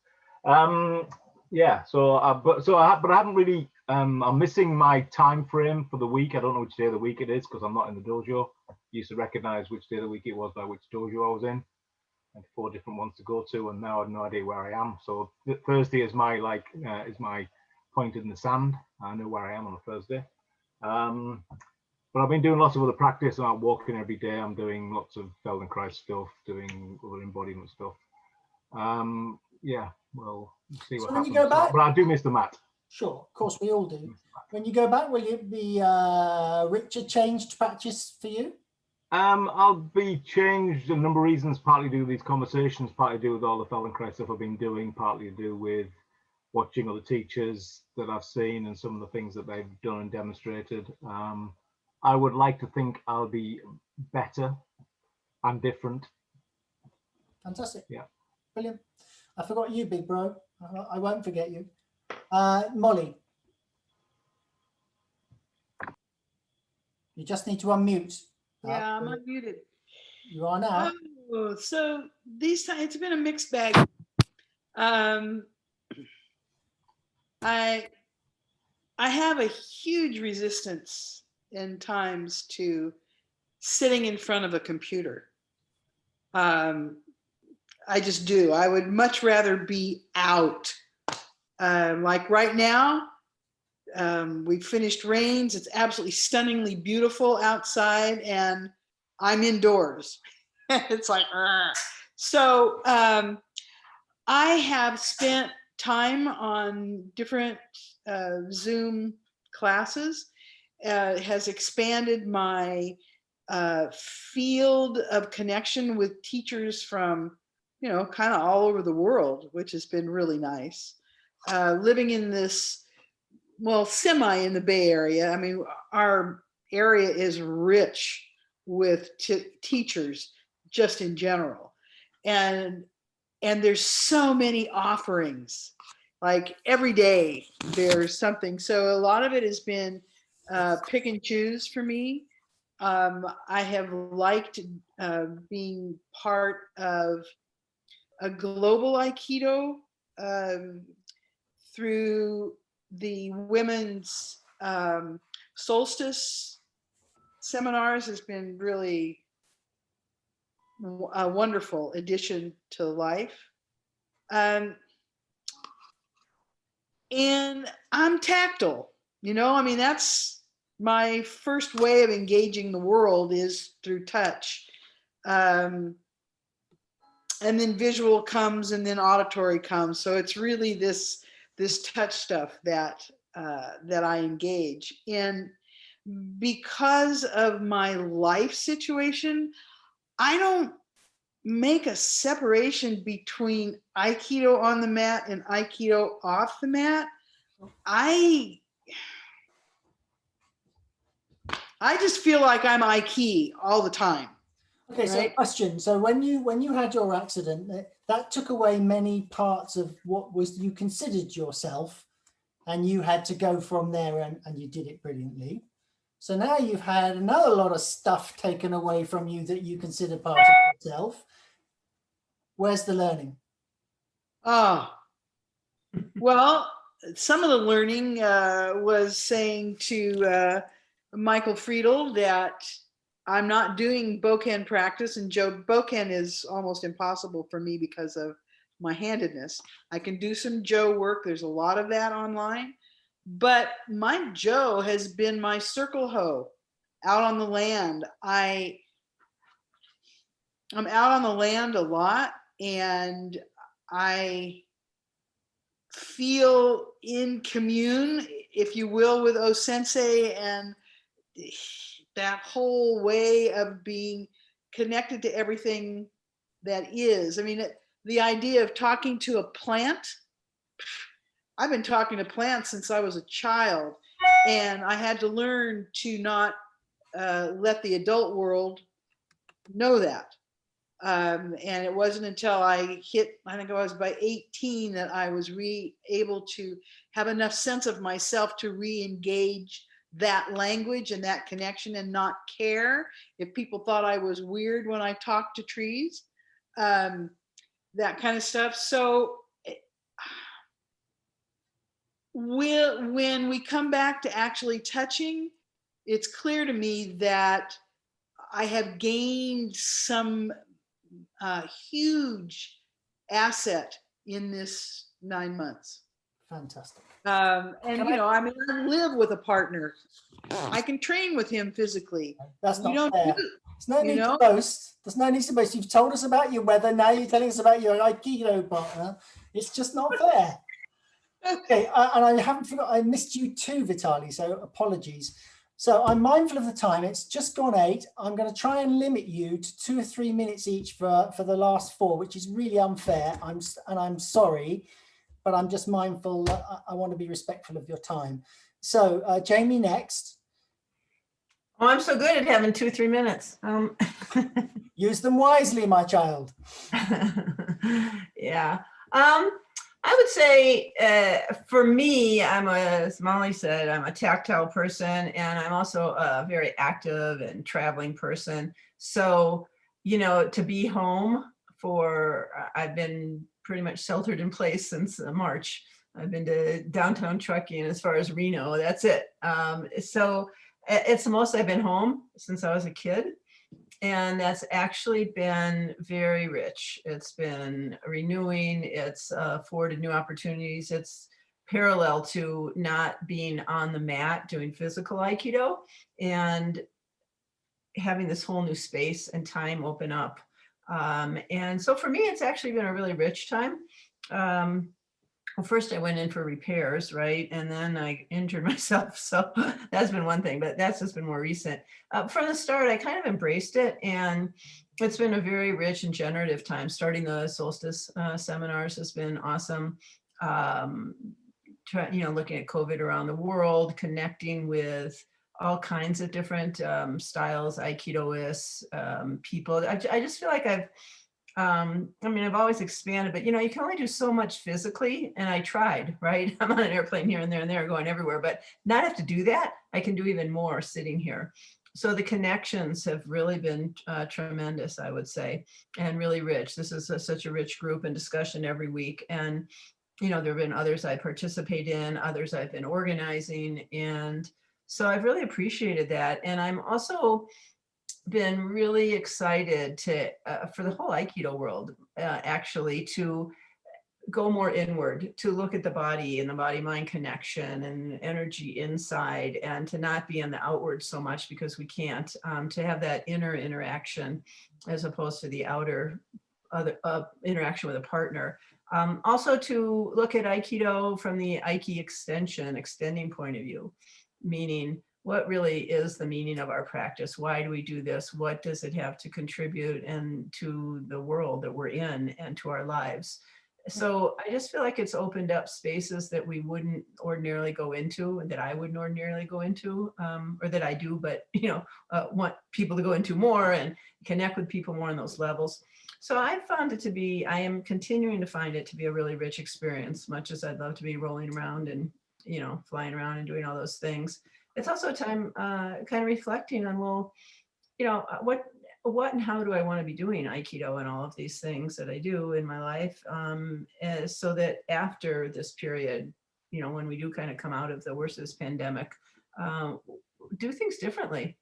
Yeah, but I haven't really. I'm missing my time frame for the week. I don't know which day of the week it is because I'm not in the dojo. I used to recognize which day of the week it was by which dojo I was in. I had 4 different ones to go to, and now I have no idea where I am. So Thursday is my point in the sand. I know where I am on a Thursday. But I've been doing lots of other practice. I'm out walking every day. I'm doing lots of Feldenkrais stuff, doing other embodiment stuff. Yeah, well, we'll see what happens. When you go back, but I do miss the mat. Sure, of course we all do. When you go back, will it be richer, changed practice for you? I'll be changed a number of reasons, partly to do with these conversations, partly to do with all the Feldenkrais stuff I've been doing, partly to do with watching other teachers that I've seen and some of the things that they've done and demonstrated. I would like to think I'll be better and different. Fantastic. Yeah. Brilliant. I forgot you, big bro. I won't forget you. Molly. You just need to unmute. Yeah, I'm unmuted. You are now. Oh, so these times it's been a mixed bag. I have a huge resistance in times to sitting in front of a computer. I just do. I would much rather be out. Like right now, we've finished Rains. It's absolutely stunningly beautiful outside, and I'm indoors. It's like, so I have spent time on different Zoom classes. Has expanded my field of connection with teachers from, kind of all over the world, which has been really nice. Living in this, well, semi in the Bay Area. I mean, our area is rich with teachers just in general. And there's so many offerings, like every day there's something. So a lot of it has been pick and choose for me. I have liked being part of a global Aikido through the women's solstice seminars. Has been really a wonderful addition to life. And I'm tactile, I mean, that's my first way of engaging the world is through touch. And then visual comes, and then auditory comes. So it's really this touch stuff that I engage in. Because of my life situation, I don't make a separation between Aikido on the mat and Aikido off the mat. I just feel like I'm Aiki all the time. Okay, so right? question. So when you had your accident, that took away many parts of what was you considered yourself, and you had to go from there, and you did it brilliantly. So now you've had another lot of stuff taken away from you that you consider part of yourself. Where's the learning? Oh, well, some of the learning was saying to Michael Friedel that I'm not doing Boken practice, and Boken is almost impossible for me because of my handedness. I can do some Joe work. There's a lot of that online, but my Joe has been my circle hoe out on the land. I'm out on the land a lot, and I feel in commune, if you will, with O Sensei, and that whole way of being connected to everything that is. I mean, the idea of talking to a plant, I've been talking to plants since I was a child, and I had to learn to not let the adult world know that. And it wasn't until I hit, I think I was by 18, that I was able to have enough sense of myself to re-engage that language and that connection, and not care if people thought I was weird when I talked to trees, that kind of stuff. So when we come back to actually touching, it's clear to me that I have gained some huge asset in this 9 months. Fantastic. And I mean, I live with a partner. I can train with him physically. That's We not don't fair. do- There's no need to boast. There's no need to boast. You've told us about your weather. Now you're telling us about your aikido partner. It's just not fair. Okay, and I haven't forgot. I missed you too, Vitali. So apologies. So I'm mindful of the time. It's just gone 8. I'm going to try and limit you to 2 or 3 minutes each for the last 4, which is really unfair. I'm sorry, but I'm just mindful. I want to be respectful of your time. So Jamie, next. Oh, I'm so good at having 2 or 3 minutes. Use them wisely, my child. Yeah. I would say for me, as Molly said, I'm a tactile person, and I'm also a very active and traveling person. So, to be home I've been pretty much sheltered in place since March. I've been to downtown trucking as far as Reno, that's it. So it's the most I've been home since I was a kid. And that's actually been very rich. It's been renewing. It's afforded new opportunities. It's parallel to not being on the mat doing physical Aikido and having this whole new space and time open up. And so for me, it's actually been a really rich time. Well, first I went in for repairs, right? And then I injured myself. So that's been one thing, but that's just been more recent. From the start, I kind of embraced it, and it's been a very rich and generative time. Starting the solstice seminars has been awesome. Looking at COVID around the world, connecting with all kinds of different styles, Aikidoists, people. I just feel like I've always expanded, but you can only do so much physically, and I tried, right? I'm on an airplane here and there and there, going everywhere, but not have to do that. I can do even more sitting here. So the connections have really been tremendous, I would say, and really rich. This is such a rich group and discussion every week. And, there have been others I participate in, others I've been organizing. And so I've really appreciated that. And I'm also been really excited for the whole Aikido world, actually, to go more inward, to look at the body and the body-mind connection and energy inside, and to not be on the outward so much, because we can't, to have that inner interaction as opposed to the outer interaction with a partner. Also to look at Aikido from the extending point of view, meaning what really is the meaning of our practice? Why do we do this? What does it have to contribute and to the world that we're in and to our lives? So I just feel like it's opened up spaces that we wouldn't ordinarily go into, and that I wouldn't ordinarily go into, or that I do, but want people to go into more and connect with people more on those levels. So I found it to be, I am continuing to find it to be a really rich experience, much as I'd love to be rolling around and, flying around and doing all those things. It's also a time kind of reflecting on, well, what and how do I want to be doing Aikido and all of these things that I do in my life, so that after this period, when we do kind of come out of the worst of this pandemic, do things differently.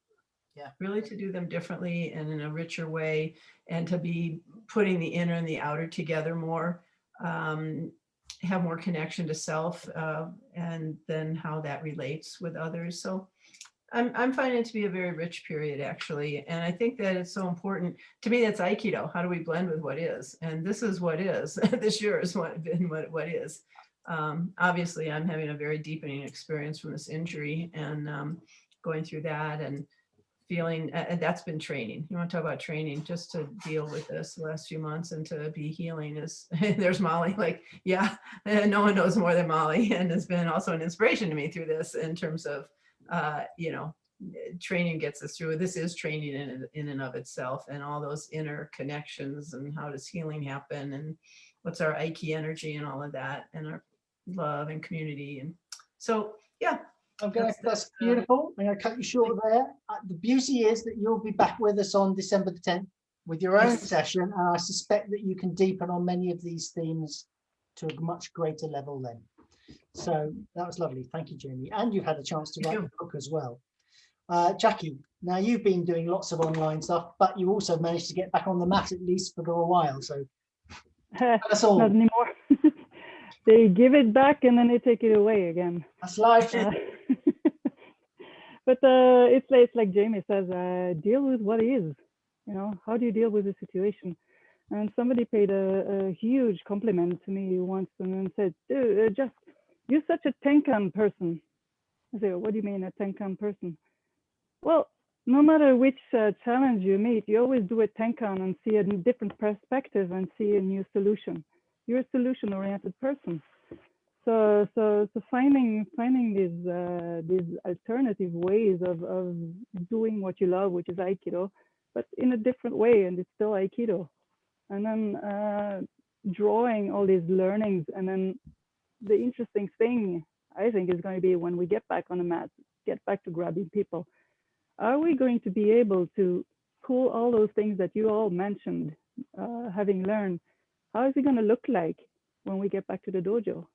Yeah, really to do them differently and in a richer way, and to be putting the inner and the outer together more, have more connection to self, and then how that relates with others. So I'm finding it to be a very rich period, actually. And I think that it's so important to me. That's Aikido. How do we blend with what is? And this is what is. This year has been what is. Obviously, I'm having a very deepening experience from this injury, and going through that and feeling, and that's been training. You want to talk about training, just to deal with this the last few months and to be healing is, there's Molly, like, yeah, no one knows more than Molly, and has been also an inspiration to me through this in terms of, training gets us through. This is training in and of itself, and all those inner connections, and how does healing happen, and what's our Aiki energy and all of that, and our love and community. And so, yeah. That's beautiful. I'm going to cut you short there. The beauty is that you'll be back with us on December the 10th with your own session, and I suspect that you can deepen on many of these themes to a much greater level then. So that was lovely. Thank you, Jamie. And you've had a chance to write the book as well. Jackie, now you've been doing lots of online stuff, but you also managed to get back on the mat at least for a while. So that's all. Not anymore. They give it back and then they take it away again. That's life. But it's like Jamie says, deal with what is. How do you deal with the situation? And somebody paid a huge compliment to me once and then said, "Dude, just you're such a Tenkan person." I said, "What do you mean a Tenkan person?" Well, no matter which challenge you meet, you always do a Tenkan and see a different perspective and see a new solution. You're a solution-oriented person. So finding these alternative ways of doing what you love, which is Aikido, but in a different way, and it's still Aikido. And then drawing all these learnings, and then the interesting thing I think is going to be when we get back on the mat, get back to grabbing people. Are we going to be able to pull all those things that you all mentioned, having learned? How is it going to look like when we get back to the dojo?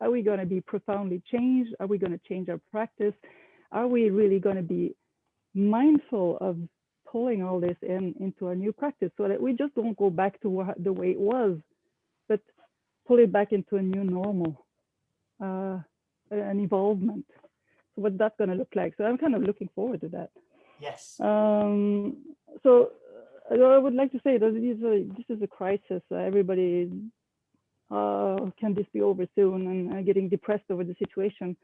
Are we going to be profoundly changed? Are we going to change our practice? Are we really going to be mindful of pulling all this into our new practice, so that we just don't go back to the way it was, but pull it back into a new normal, an evolvement? So what's that going to look like? So I'm kind of looking forward to that. Yes. So I would like to say that this is a crisis. Everybody can this be over soon, and getting depressed over the situation.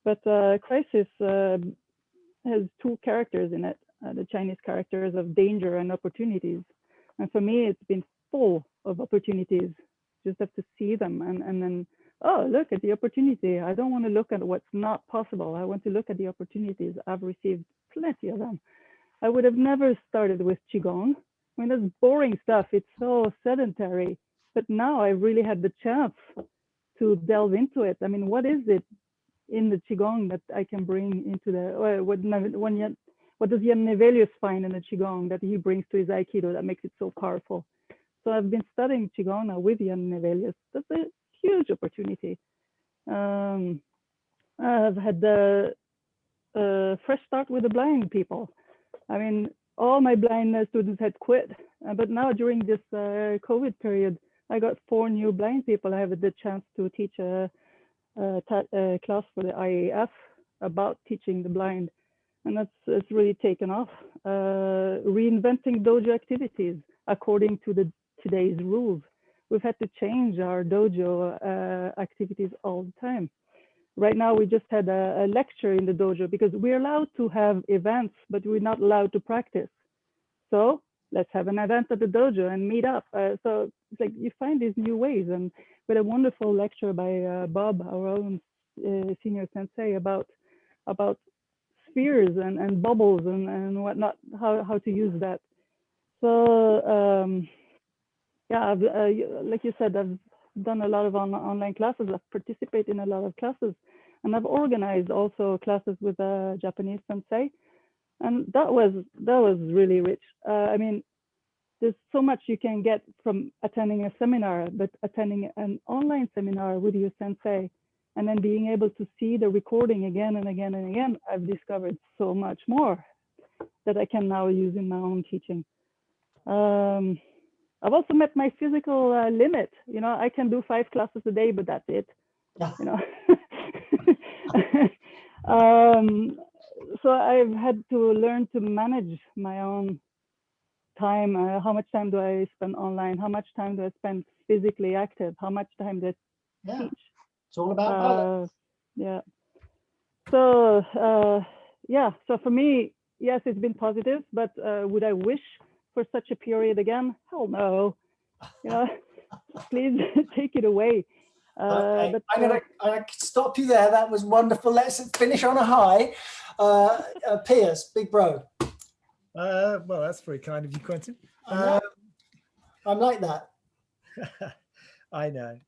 But crisis has two characters in it, the Chinese characters of danger and opportunities. And for me, it's been full of opportunities. Just have to see them and then, oh, look at the opportunity. I don't want to look at what's not possible. I want to look at the opportunities. I've received plenty of them. I would have never started with Qigong. I mean, that's boring stuff. It's so sedentary. But now I really had the chance to delve into it. I mean, what is it in the Qigong that I can bring into the, what does Jan Nevelius find in the Qigong that he brings to his Aikido that makes it so powerful? So I've been studying Qigong now with Jan Nevelius. That's a huge opportunity. I've had the fresh start with the blind people. I mean, all my blind students had quit, but now during this COVID period, I got 4 new blind people. I have the chance to teach a class for the IAF about teaching the blind, and it's really taken off. Reinventing dojo activities according to today's rules. We've had to change our dojo activities all the time. Right now, we just had a lecture in the dojo because we're allowed to have events, but we're not allowed to practice. So let's have an event at the dojo and meet up. So it's like you find these new ways. And with a wonderful lecture by Bob, our own senior sensei, about spheres and bubbles and whatnot, how to use that. So yeah, like you said, I've done a lot of online classes. I've participated in a lot of classes, and I've organized also classes with a Japanese sensei, and that was really rich. I mean, there's so much you can get from attending a seminar, but attending an online seminar with your sensei, and then being able to see the recording again and again and again, I've discovered so much more that I can now use in my own teaching. I've also met my physical limit. You know, I can do 5 classes a day, but that's it. You know. So I've had to learn to manage my own time. How much time do I spend online? How much time do I spend physically active? How much time do I teach? It's all about balance. Yeah. So yeah. So for me, yes, it's been positive. But would I wish for such a period again? Hell no. You know, please take it away. Okay. But I'm gonna stop you there. That was wonderful. Let's finish on a high. Piers, big bro. Well, that's very kind of you, Quentin. I'm like that. I know.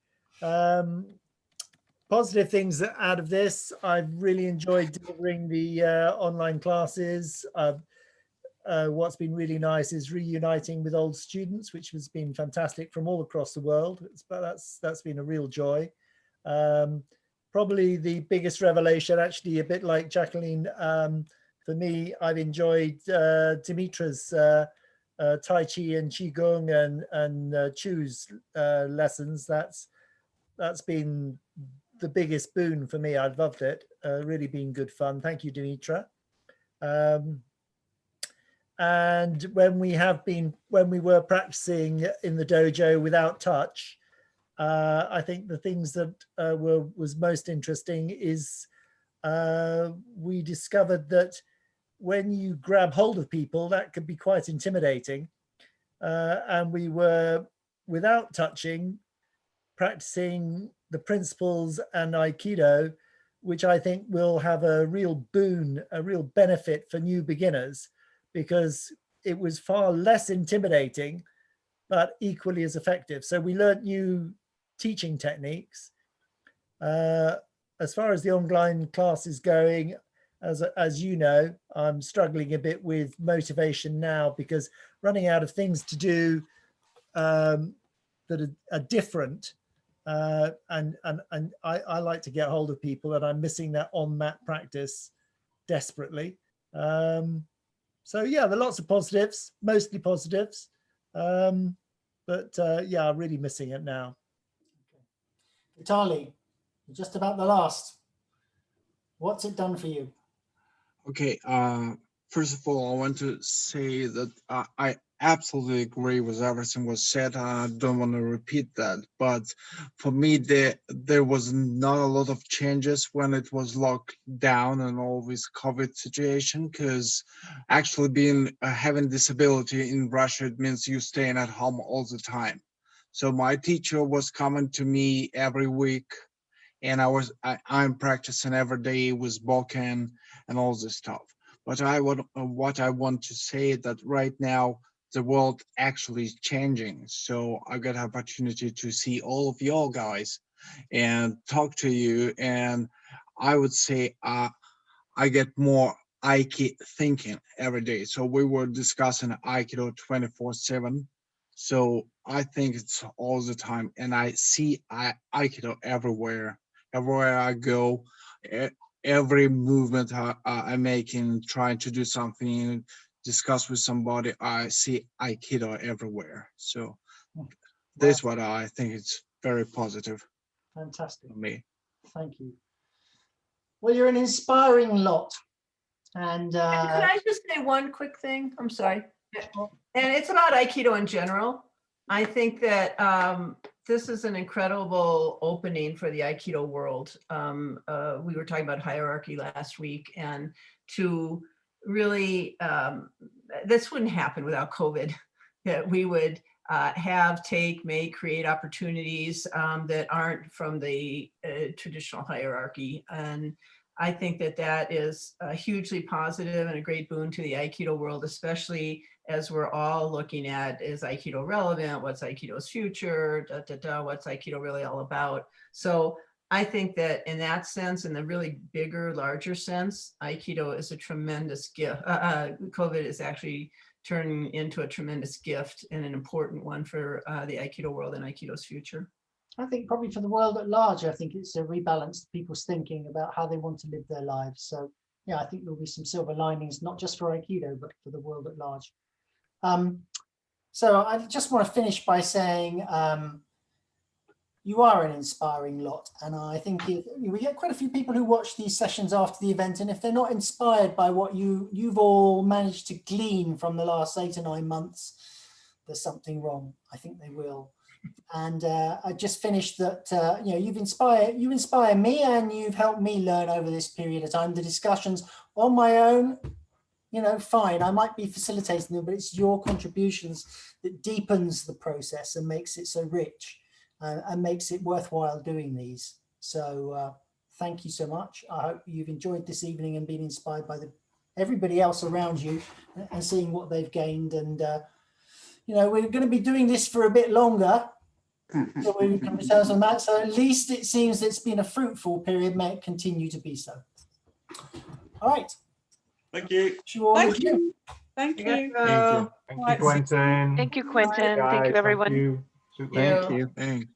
Positive things out of this. I've really enjoyed delivering the online classes. What's been really nice is reuniting with old students, which has been fantastic from all across the world. That's been a real joy. Probably the biggest revelation, actually, a bit like Jacqueline, for me, I've enjoyed Dimitra's Tai Chi and Qigong and Chu's lessons. That's been the biggest boon for me. I've loved it. Really been good fun. Thank you, Dimitra. And when we were practicing in the dojo without touch, I think the things that was most interesting is we discovered that when you grab hold of people, that could be quite intimidating. And we were, without touching, practicing the principles and Aikido, which I think will have a real boon, a real benefit for new beginners, because it was far less intimidating, but equally as effective. So we learned new teaching techniques. As far as the online class is going, as you know, I'm struggling a bit with motivation now because running out of things to do that are different. And I like to get hold of people, and I'm missing that on-mat practice desperately. So yeah, there are lots of positives, mostly positives. But yeah, I'm really missing it now. Vitaly, just about the last. What's it done for you? Okay, first of all, I want to say that I absolutely agree with everything was said. I don't want to repeat that, but for me, there was not a lot of changes when it was locked down and all this COVID situation, because actually having disability in Russia, it means you staying at home all the time. So my teacher was coming to me every week, and I'm practicing every day with Boken and all this stuff. But what I want to say that right now the world actually is changing. So I got opportunity to see all of y'all guys and talk to you, and I would say I get more Aikido thinking every day. So we were discussing Aikido 24/7. So I think it's all the time, and I see Aikido everywhere. Everywhere I go, every movement I make in trying to do something, discuss with somebody, I see Aikido everywhere. So that's what I think it's very positive. Fantastic. For me. Thank you. Well, you're an inspiring lot. And Could I just say one quick thing? I'm sorry. And it's about Aikido in general. I think that this is an incredible opening for the Aikido world. We were talking about hierarchy last week, and to really, this wouldn't happen without COVID. that we would have, take, make, create opportunities that aren't from the traditional hierarchy. And I think that that is hugely positive and a great boon to the Aikido world, especially as we're all looking at, is Aikido relevant? What's Aikido's future? What's Aikido really all about? So I think that in that sense, in the really bigger, larger sense, Aikido is a tremendous gift. COVID is actually turning into a tremendous gift and an important one for the Aikido world and Aikido's future. I think probably for the world at large, I think it's a rebalance to people's thinking about how they want to live their lives. So yeah, I think there'll be some silver linings, not just for Aikido, but for the world at large. So I just want to finish by saying you are an inspiring lot. And I think we get quite a few people who watch these sessions after the event. And if they're not inspired by what you've all managed to glean from the last 8 or 9 months, there's something wrong. I think they will. And I just finished that, you inspire me, and you've helped me learn over this period of time. The discussions on my own, fine, I might be facilitating them, but it's your contributions that deepens the process and makes it so rich and makes it worthwhile doing these. So thank you so much. I hope you've enjoyed this evening and been inspired by everybody else around you and seeing what they've gained. And we're going to be doing this for a bit longer. So we can return on that. So at least it seems it's been a fruitful period. May it continue to be so. All right. Thank you. Thank you. Thank you. Thank you, Quentin. Thank you, Quentin. Thank you, everyone. Thank you. Thank you. Thanks.